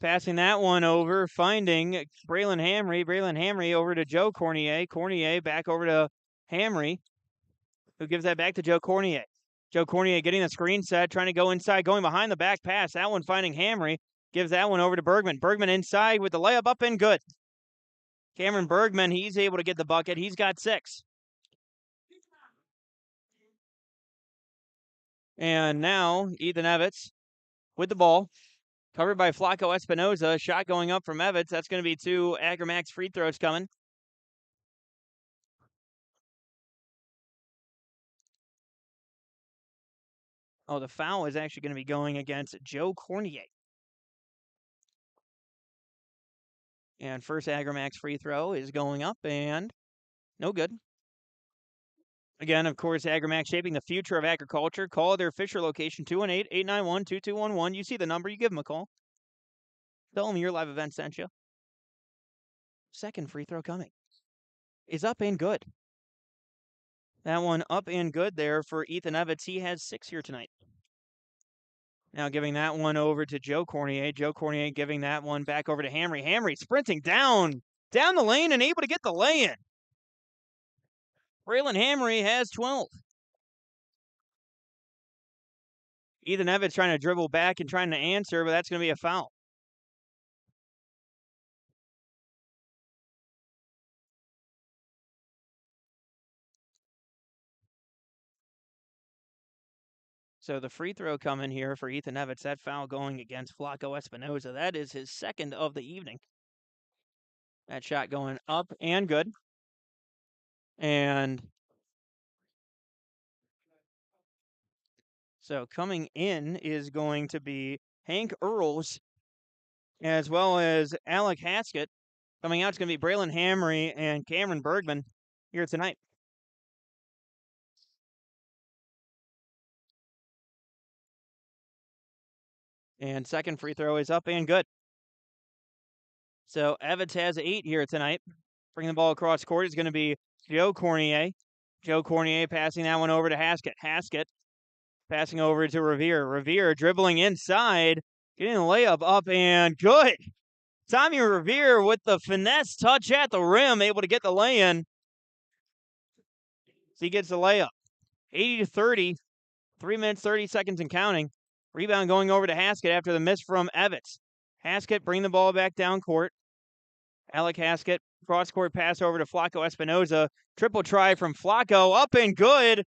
passing that one over, finding Braylon Hamry. Braylon Hamry over to Joe Cornier. Cornier back over to Hamry, who gives that back to Joe Cornier. Joe Cornier getting the screen set, trying to go inside, going behind the back pass. That one finding Hamry. Gives that one over to Bergman. Bergman inside with the layup up and good. Cameron Bergman, he's able to get the bucket. He's got 6. And now Ethan Evans with the ball. Covered by Flaco Espinoza. Shot going up from Evans. That's going to be 2 Agramax free throws coming. Oh, the foul is actually going to be going against Joe Cornier. And first Agramax free throw is going up and no good. Again, of course, Agramax shaping the future of agriculture. Call their Fisher location, 218-891-2211. You see the number, you give them a call. Tell them your live event sent you. Second free throw coming. Is up and good. That one up and good there for Ethan Evans. He has 6 here tonight. Now giving that one over to Joe Cornier. Joe Cornier giving that one back over to Hamry. Hamry sprinting down the lane and able to get the lay-in. Braylon Hamry has 12. Ethan Evans trying to dribble back and trying to answer, but that's going to be a foul. So the free throw coming here for Ethan Evans. That foul going against Flaco Espinoza. That is his second of the evening. That shot going up and good. And so coming in is going to be Hank Earls as well as Alec Haskett. Coming out is going to be Braylon Hamry and Cameron Bergman here tonight. And second free throw is up and good. So Evans has 8 here tonight. Bringing the ball across court is going to be Joe Cornier. Joe Cornier passing that one over to Haskett. Haskett passing over to Revere. Revere dribbling inside, getting the layup up and good. Tommy Revere with the finesse touch at the rim, able to get the lay-in. So he gets the layup. 80-30, 3 minutes, 30 seconds and counting. Rebound going over to Haskett after the miss from Evans. Haskett bring the ball back down court. Alec Haskett, cross-court pass over to Flaco Espinoza. Triple try from Flaco, up and good.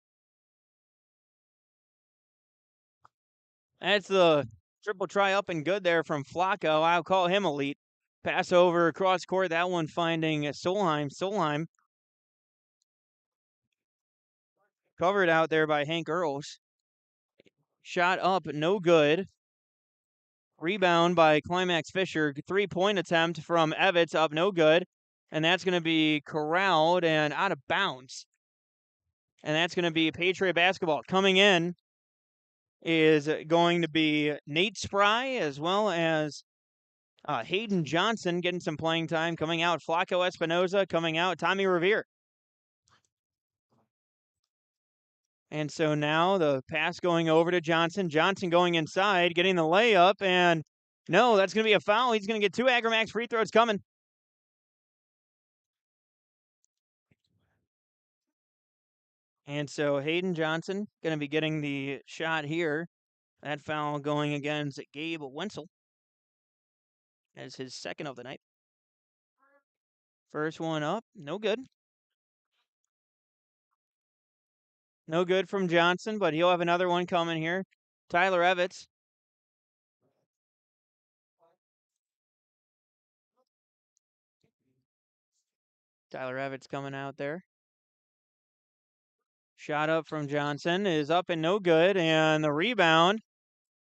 That's the triple try up and good there from Flaco. I'll call him elite. Pass over across court, that one finding Solheim. Solheim covered out there by Hank Earls. Shot up, no good. Rebound by Climax-Fisher. 3-point attempt from Evans, up no good. And that's going to be corralled and out of bounds. And that's going to be Patriot basketball. Coming in is going to be Nate Spry as well as Hayden Johnson getting some playing time. Coming out, Flaco Espinoza. Coming out, Tommy Revere. And so now the pass going over to Johnson. Johnson going inside, getting the layup, and no, that's going to be a foul. He's going to get 2 Agramax free throws coming. And so Hayden Johnson going to be getting the shot here. That foul going against Gabe Wenzel as his second of the night. First one up, no good. No good from Johnson, but he'll have another one coming here. Tyler Evans. Tyler Evans coming out there. Shot up from Johnson is up and no good, and the rebound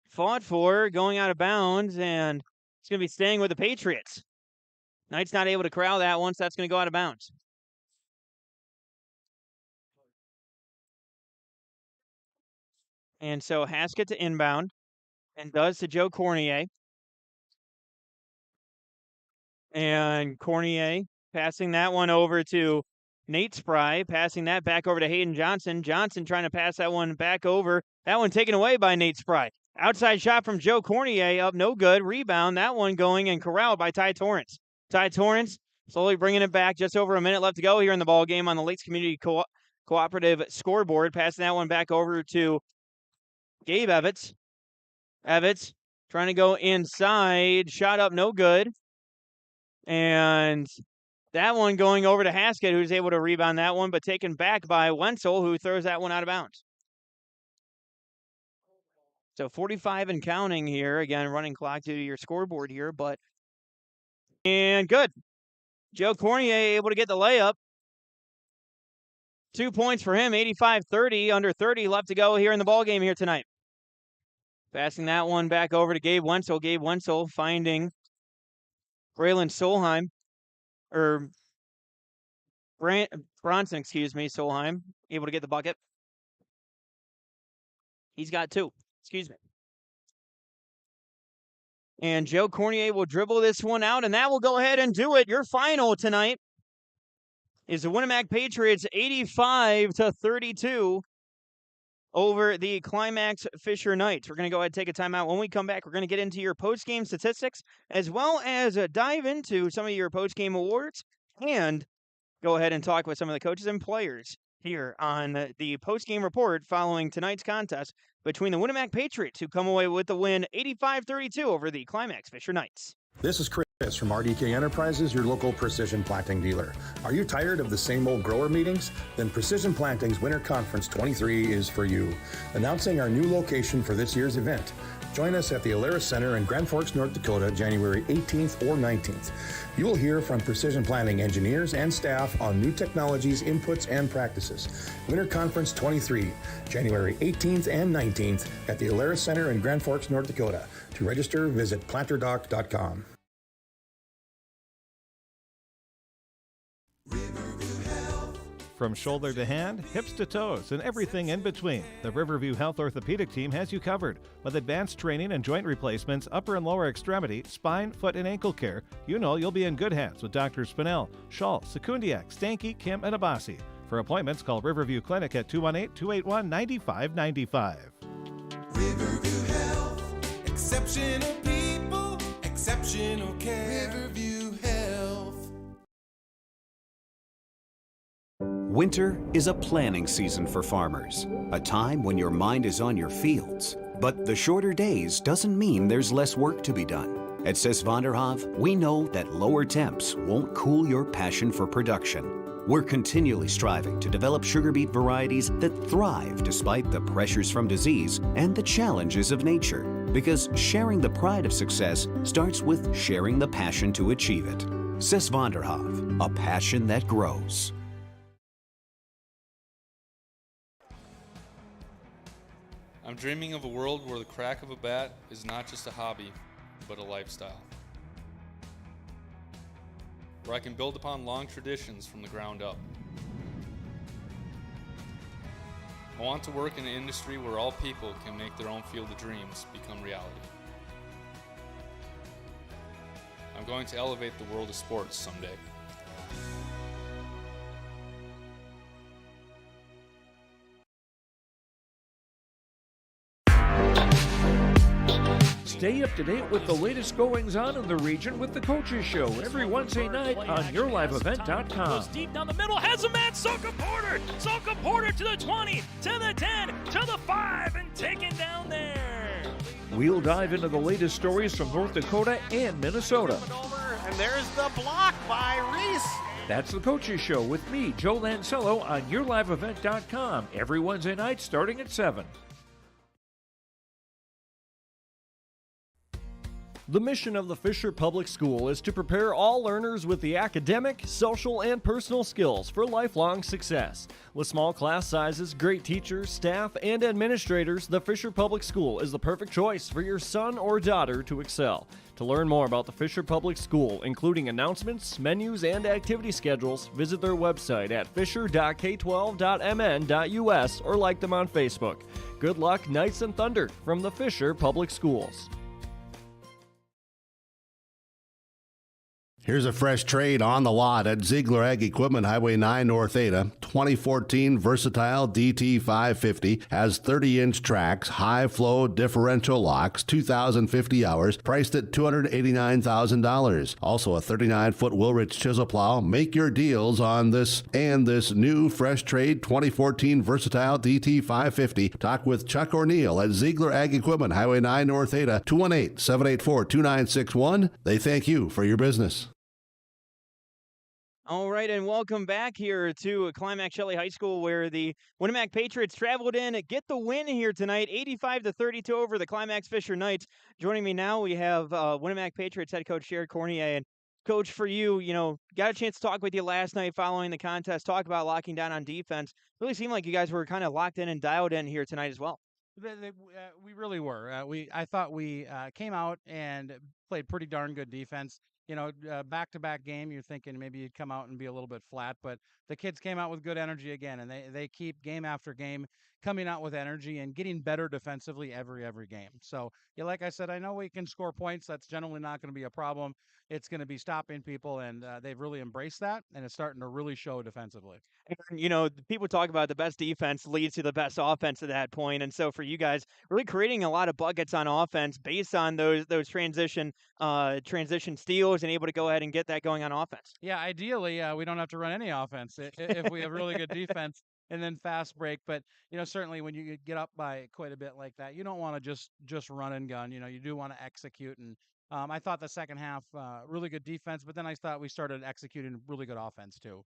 fought for, going out of bounds, and it's going to be staying with the Patriots. Knight's not able to corral that once. That's going to go out of bounds. And so Haskett to inbound, and does to Joe Cornier. And Cornier passing that one over to Nate Spry, passing that back over to Hayden Johnson. Johnson trying to pass that one back over. That one taken away by Nate Spry. Outside shot from Joe Cornier, up no good. Rebound, that one going and corralled by Ty Torrance. Ty Torrance slowly bringing it back. Just over a minute left to go here in the ball game on the Lakes Community Cooperative scoreboard. Passing that one back over to Gabe Evans. Evans trying to go inside. Shot up no good. And that one going over to Haskett, who's able to rebound that one, but taken back by Wenzel, who throws that one out of bounds. So 45 and counting here. Again, running clock to your scoreboard here, and good. Joe Cornier able to get the layup. 2 points for him, 85-30, under 30 left to go here in the ballgame here tonight. Passing that one back over to Gabe Wenzel. Gabe Wenzel finding Braylon Solheim, or Bronson, Solheim, able to get the bucket. He's got 2, And Joe Cornier will dribble this one out, and that will go ahead and do it. Your final tonight is the Winamac Patriots 85-32 over the Climax-Fisher Knights. We're going to go ahead and take a timeout. When we come back, we're going to get into your post-game statistics, as well as dive into some of your post-game awards, and go ahead and talk with some of the coaches and players here on the post-game report following tonight's contest between the Winamac Patriots, who come away with the win 85-32 over the Climax-Fisher Knights. This is Chris from RDK Enterprises, your local precision planting dealer. Are you tired of the same old grower meetings? Then Precision Planting's Winter Conference 23 is for you. Announcing our new location for this year's event. Join us at the Alaris Center in Grand Forks, North Dakota, January 18th or 19th. You will hear from Precision Planting engineers and staff on new technologies, inputs, and practices. Winter Conference 23, January 18th and 19th at the Alaris Center in Grand Forks, North Dakota. To register, visit planterdoc.com. From shoulder to hand, hips to toes, and everything in between, the Riverview Health Orthopedic Team has you covered. With advanced training and joint replacements, upper and lower extremity, spine, foot, and ankle care, you know you'll be in good hands with Drs. Spinell, Schall, Sekundiak, Stanky, Kim, and Abasi. For appointments, call Riverview Clinic at 218-281-9595. Riverview Health, exceptional people, exceptional care. Riverview Health. Winter is a planning season for farmers, a time when your mind is on your fields. But the shorter days doesn't mean there's less work to be done. At Sis van der Hoef, we know that lower temps won't cool your passion for production. We're continually striving to develop sugar beet varieties that thrive despite the pressures from disease and the challenges of nature. Because sharing the pride of success starts with sharing the passion to achieve it. Sis van der Hoef, a passion that grows. I'm dreaming of a world where the crack of a bat is not just a hobby, but a lifestyle. Where I can build upon long traditions from the ground up. I want to work in an industry where all people can make their own field of dreams become reality. I'm going to elevate the world of sports someday. Stay up to date with the latest goings-on in the region with the Coaches Show every Wednesday night on YourLiveEvent.com. Goes deep down the middle, has a man, Soka Porter. Soka Porter to the 20, to the 10, to the 5, and taken down there. We'll dive into the latest stories from North Dakota and Minnesota. And there's the block by Reese. That's the Coaches Show with me, Joe Lancello, on YourLiveEvent.com every Wednesday night starting at 7. The mission of the Fisher Public School is to prepare all learners with the academic, social, and personal skills for lifelong success. With small class sizes, great teachers, staff, and administrators, the Fisher Public School is the perfect choice for your son or daughter to excel. To learn more about the Fisher Public School, including announcements, menus, and activity schedules, visit their website at fisher.k12.mn.us or like them on Facebook. Good luck, Knights and Thunder, from the Fisher Public Schools. Here's a fresh trade on the lot at Ziegler Ag Equipment, Highway 9 North Ada. 2014 Versatile DT550 has 30-inch tracks, high-flow differential locks, 2,050 hours, priced at $289,000. Also a 39-foot Wilrich chisel plow. Make your deals on this and this new fresh trade 2014 Versatile DT550. Talk with Chuck O'Neill at Ziegler Ag Equipment, Highway 9 North Ada, 218-784-2961. They thank you for your business. All right, and welcome back here to Climax Shelley High School, where the Winamac Patriots traveled in, get the win here tonight, 85-32 over the Climax-Fisher Knights. Joining me now, we have Winamac Patriots head coach Jared Cornier. And Coach, for you, got a chance to talk with you last night following the contest, talk about locking down on defense. Really seemed like you guys were kind of locked in and dialed in here tonight as well. We really were. I thought we came out and played pretty darn good defense. Back-to-back game, you're thinking maybe you'd come out and be a little bit flat, but the kids came out with good energy again, and they keep game after game coming out with energy and getting better defensively every game. So, like I said, I know we can score points. That's generally not going to be a problem. It's going to be stopping people, and they've really embraced that, and it's starting to really show defensively. People talk about the best defense leads to the best offense at that point, and so for you guys, really creating a lot of buckets on offense based on those transition steals and able to go ahead and get that going on offense. Yeah, ideally, we don't have to run any offense if we have really good defense. and then fast break. But certainly when you get up by quite a bit like that, you don't want to just run and gun. You do want to execute. And I thought the second half really good defense, but then I thought we started executing really good offense too.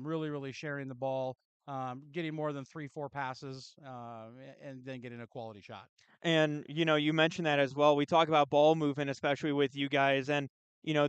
Really sharing the ball, getting more than 3-4 passes, and then getting a quality shot. And, you mentioned that as well. We talk about ball movement, especially with you guys, and,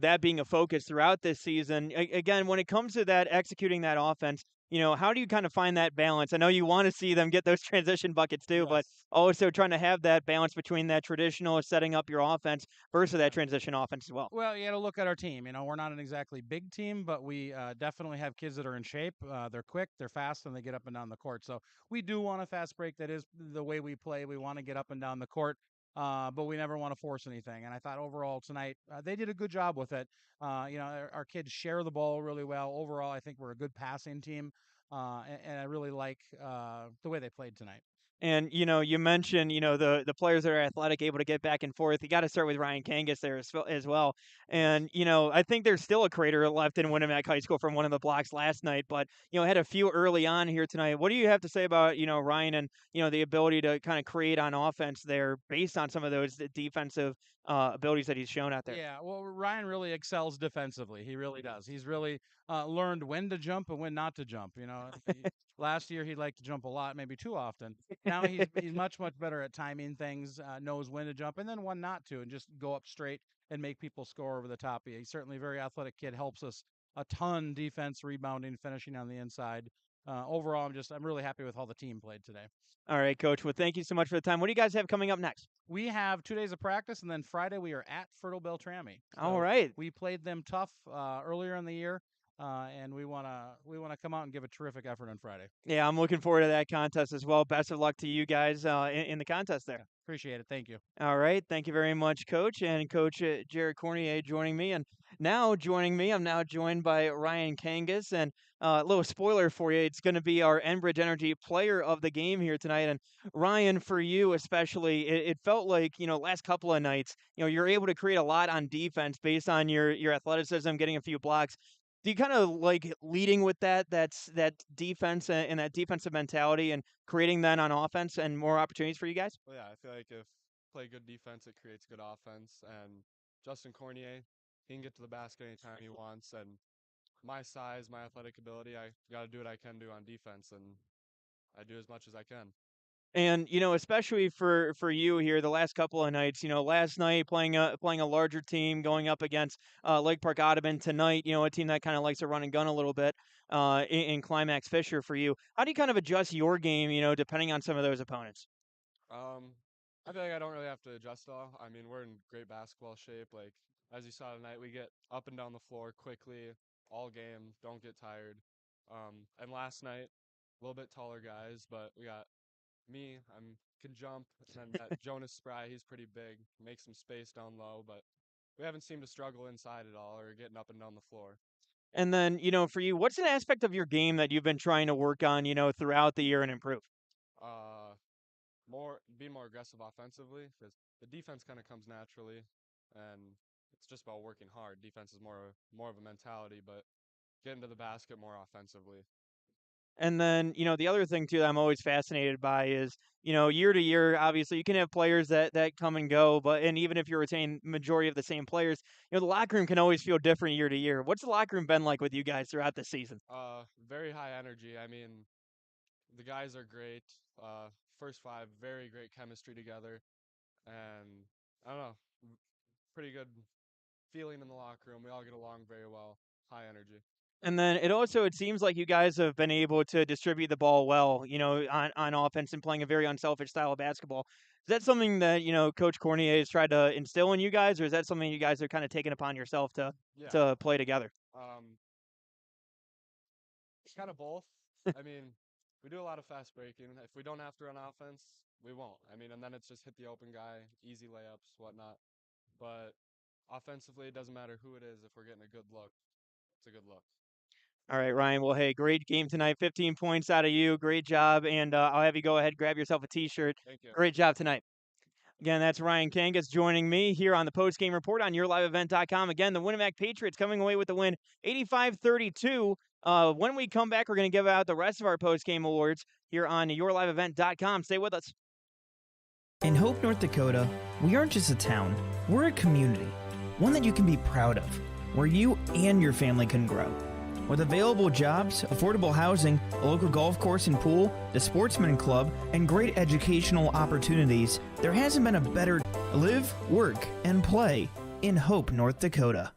that being a focus throughout this season. Again, when it comes to that, executing that offense, how do you kind of find that balance? I know you want to see them get those transition buckets too, but also trying to have that balance between that traditional setting up your offense versus that transition offense as well. Well, you got to look at our team. We're not an exactly big team, but we definitely have kids that are in shape. They're quick, they're fast, and they get up and down the court. So we do want a fast break. That is the way we play. We want to get up and down the court, but we never want to force anything. And I thought overall tonight they did a good job with it. Our kids share the ball really well. Overall, I think we're a good passing team, and I really like the way they played tonight. And you mentioned the players that are athletic, able to get back and forth. You got to start with Ryan Kangas there as well. And I think there's still a crater left in Winamac High School from one of the blocks last night, but had a few early on here tonight. What do you have to say about Ryan and the ability to kind of create on offense there based on some of those defensive abilities that he's shown out there? Yeah, well, Ryan really excels defensively. He really does. He's really learned when to jump and when not to jump. Last year he liked to jump a lot, maybe too often. Now he's much better at timing things, knows when to jump and then when not to, and just go up straight and make people score over the top. He's certainly a very athletic kid. Helps us a ton defense, rebounding, finishing on the inside. Overall, I'm really happy with how the team played today. All right, Coach. Well, thank you so much for the time. What do you guys have coming up next? We have 2 days of practice, and then Friday we are at Fertile Beltrami. All right. We played them tough earlier in the year, and we wanna come out and give a terrific effort on Friday. Yeah, I'm looking forward to that contest as well. Best of luck to you guys in the contest there. Appreciate it. Thank you. All right. Thank you very much, Coach. And Coach Jared Cornier joining me. And now joining me, I'm now joined by Ryan Kangas. And a little spoiler for you, it's going to be our Enbridge Energy player of the game here tonight. And Ryan, for you especially, it felt like, last couple of nights, you're able to create a lot on defense based on your athleticism, getting a few blocks. Do you kind of like leading with that's that defense and that defensive mentality and creating then on offense and more opportunities for you guys? Well, yeah, I feel like if play good defense, it creates good offense. And Justin Cornier, he can get to the basket anytime he wants. And my size, my athletic ability, I got to do what I can do on defense, and I do as much as I can. And especially for you here, the last couple of nights, last night playing a larger team, going up against Lake Park Audubon tonight, a team that kind of likes to run and gun a little bit in Climax-Fisher for you. How do you kind of adjust your game, depending on some of those opponents? I feel like I don't really have to adjust at all. I mean, we're in great basketball shape. Like as you saw tonight, we get up and down the floor quickly all game. Don't get tired. And last night, a little bit taller guys, but we got me, can jump, and then that Jonas Spry, he's pretty big, makes some space down low, but we haven't seemed to struggle inside at all or getting up and down the floor. And then, for you, what's an aspect of your game that you've been trying to work on, throughout the year and improve? Being more aggressive offensively, because the defense kind of comes naturally, and it's just about working hard. Defense is more of a mentality, but getting to the basket more offensively. And then, the other thing too that I'm always fascinated by is, year to year, obviously you can have players that come and go, and even if you retain majority of the same players, the locker room can always feel different year to year. What's the locker room been like with you guys throughout the season? Very high energy. I mean, the guys are great. First five, very great chemistry together, and I don't know, pretty good feeling in the locker room. We all get along very well. High energy. And then it seems like you guys have been able to distribute the ball well, on offense and playing a very unselfish style of basketball. Is that something that, Coach Cornier has tried to instill in you guys, or is that something you guys are kind of taking upon yourself to play together? It's kind of both. I mean, we do a lot of fast breaking. If we don't have to run offense, we won't. I mean, and then it's just hit the open guy, easy layups, whatnot. But offensively, it doesn't matter who it is. If we're getting a good look, it's a good look. All right, Ryan. Well, hey, great game tonight. 15 points out of you. Great job. And I'll have you go ahead, grab yourself a T-shirt. Thank you. Great job tonight. Again, that's Ryan Kangas joining me here on the post-game report on YourLiveEvent.com. Again, the Winamac Patriots coming away with the win 85-32 When we come back, we're going to give out the rest of our post-game awards here on yourliveevent.com. Stay with us. In Hope, North Dakota, we aren't just a town, we're a community, one that you can be proud of, where you and your family can grow. With available jobs, affordable housing, a local golf course and pool, the sportsman club, and great educational opportunities, there hasn't been a better live, work, and play in Hope, North Dakota.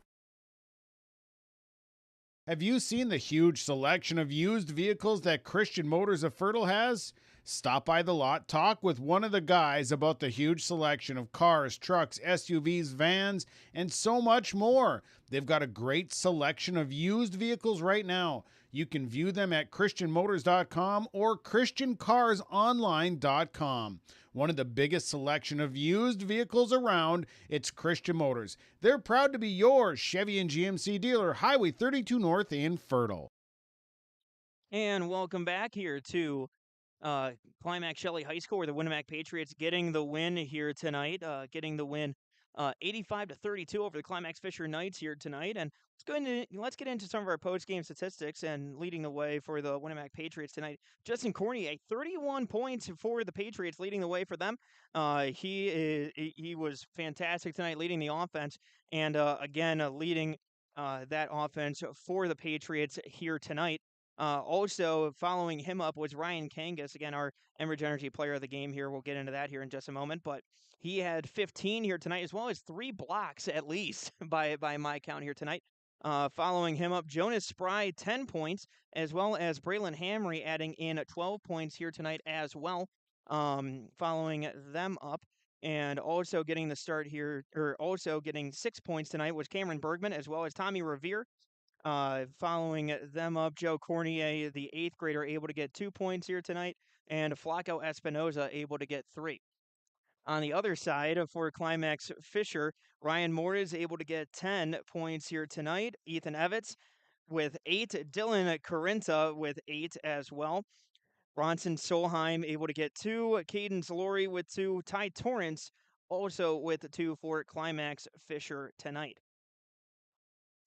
Have you seen the huge selection of used vehicles that Christian Motors of Fertile has? Stop by the lot, talk with one of the guys about the huge selection of cars, trucks, SUVs, vans, and so much more. They've got a great selection of used vehicles right now. You can view them at christianmotors.com or christiancarsonline.com. One of the biggest selection of used vehicles around, it's Christian Motors. They're proud to be your Chevy and GMC dealer, Highway 32 North in Fertile. And welcome back here to Climax Shelley High School, where the Winamac Patriots getting the win here tonight, getting the win 85-32 over the Climax-Fisher Knights here tonight. And let's get into some of our post-game statistics. And leading the way for the Winamac Patriots tonight, Justin Cornier, 31 points for the Patriots, leading the way for them. He was fantastic tonight, leading the offense, and again leading that offense for the Patriots here tonight. Also, following him up was Ryan Kangas, again, our Enbridge Energy player of the game here. We'll get into that here in just a moment. But he had 15 here tonight, as well as 3 blocks at least by my count here tonight. Following him up, Jonas Spry, 10 points, as well as Braylon Hamry adding in 12 points here tonight as well. Following them up, and also getting the start here, or also getting 6 points tonight, was Cameron Bergman, as well as Tommy Revere. Following them up, Joe Cornier, the 8th grader, able to get 2 points here tonight, and Flaco Espinoza able to get 3. On the other side, for Climax-Fisher, Ryan Moore is able to get 10 points here tonight. Ethan Evans with 8. Dylan Carinta with 8 as well. Bronson Solheim able to get 2. Cadence Laurie with 2. Ty Torrance also with 2 for Climax-Fisher tonight.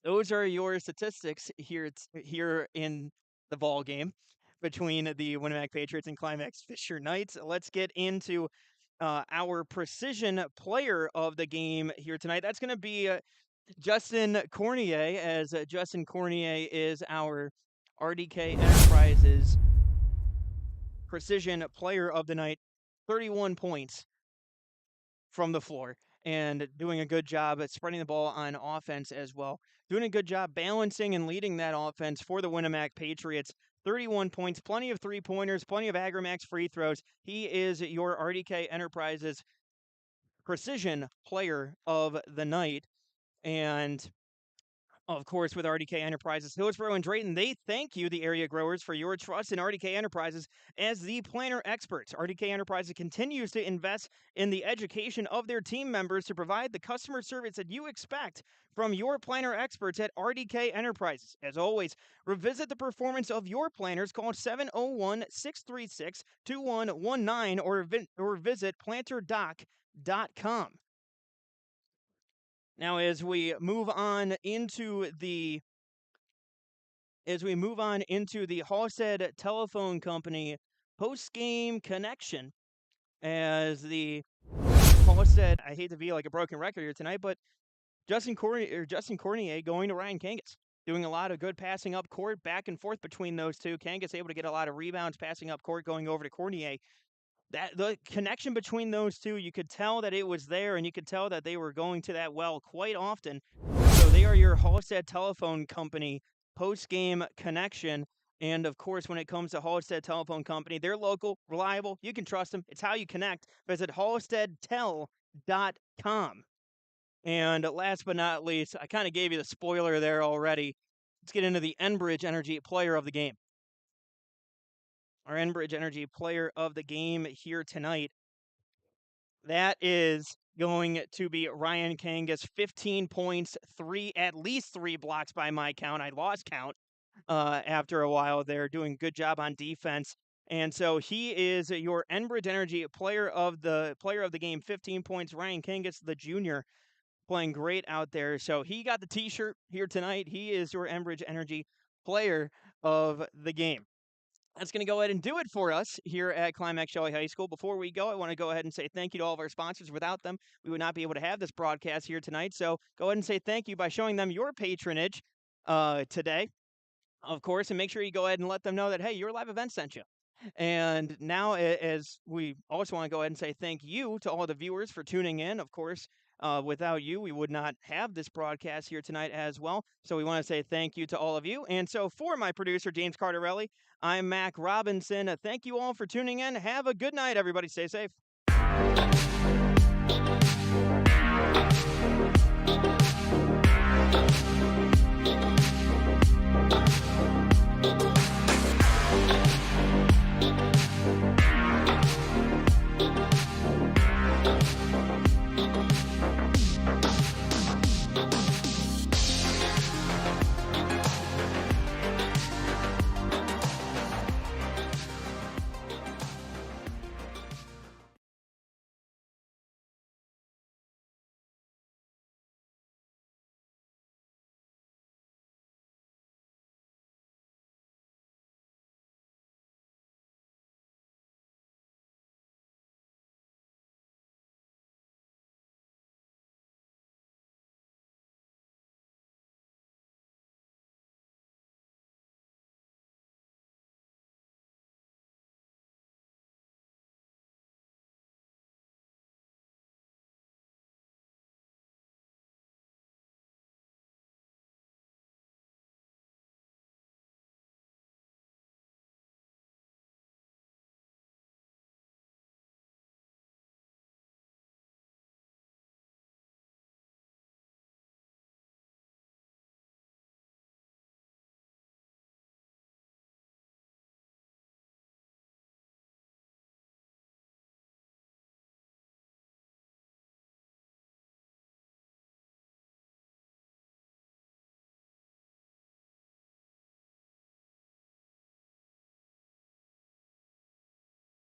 Those are your statistics here in the ball game between the Winamac Patriots and Climax-Fisher Knights. Let's get into our precision player of the game here tonight. That's going to be Justin Cornier, as Justin Cornier is our RDK Enterprises precision player of the night. 31 points from the floor, and doing a good job at spreading the ball on offense as well. Doing a good job balancing and leading that offense for the Winamac Patriots. 31 points, plenty of three-pointers, plenty of Agrimax free throws. He is your RDK Enterprises precision player of the night. And of course, with RDK Enterprises, Hillsborough and Drayton, they thank you, the area growers, for your trust in RDK Enterprises as the planter experts. RDK Enterprises continues to invest in the education of their team members to provide the customer service that you expect from your planter experts at RDK Enterprises. As always, revisit the performance of your planters. Call 701-636-2119 or visit planterdoc.com. Now, as we move on into the Halstead Telephone Company post-game connection, as the Halstead, I hate to be like a broken record here tonight, but Justin Cornier going to Ryan Kangas, doing a lot of good passing up court, back and forth between those two. Kangas able to get a lot of rebounds, passing up court, going over to Cornier. That the connection between those two, you could tell that it was there, and you could tell that they were going to that well quite often. So they are your Halstead Telephone Company post-game connection. And of course, when it comes to Halstead Telephone Company, they're local, reliable. You can trust them. It's how you connect. Visit halsteadtel.com. And last but not least, I kind of gave you the spoiler there already. Let's get into the Enbridge Energy Player of the Game. Our Enbridge Energy player of the game here tonight. That is going to be Ryan Kangas, 15 points, at least 3 blocks by my count. I lost count after a while there, doing a good job on defense. And so he is your Enbridge Energy player of the game, 15 points. Ryan Kangas, the junior, playing great out there. So he got the t-shirt here tonight. He is your Enbridge Energy player of the game. That's going to go ahead and do it for us here at Climax Shelley High School. Before we go, I want to go ahead and say thank you to all of our sponsors. Without them, we would not be able to have this broadcast here tonight. So go ahead and say thank you by showing them your patronage today, of course, and make sure you go ahead and let them know that, hey, your live event sent you. And now, as we also want to go ahead and say thank you to all the viewers for tuning in. Of course, without you, we would not have this broadcast here tonight as well. So we want to say thank you to all of you. And so for my producer, James Cardarelli, I'm Mac Robinson. Thank you all for tuning in. Have a good night, everybody. Stay safe.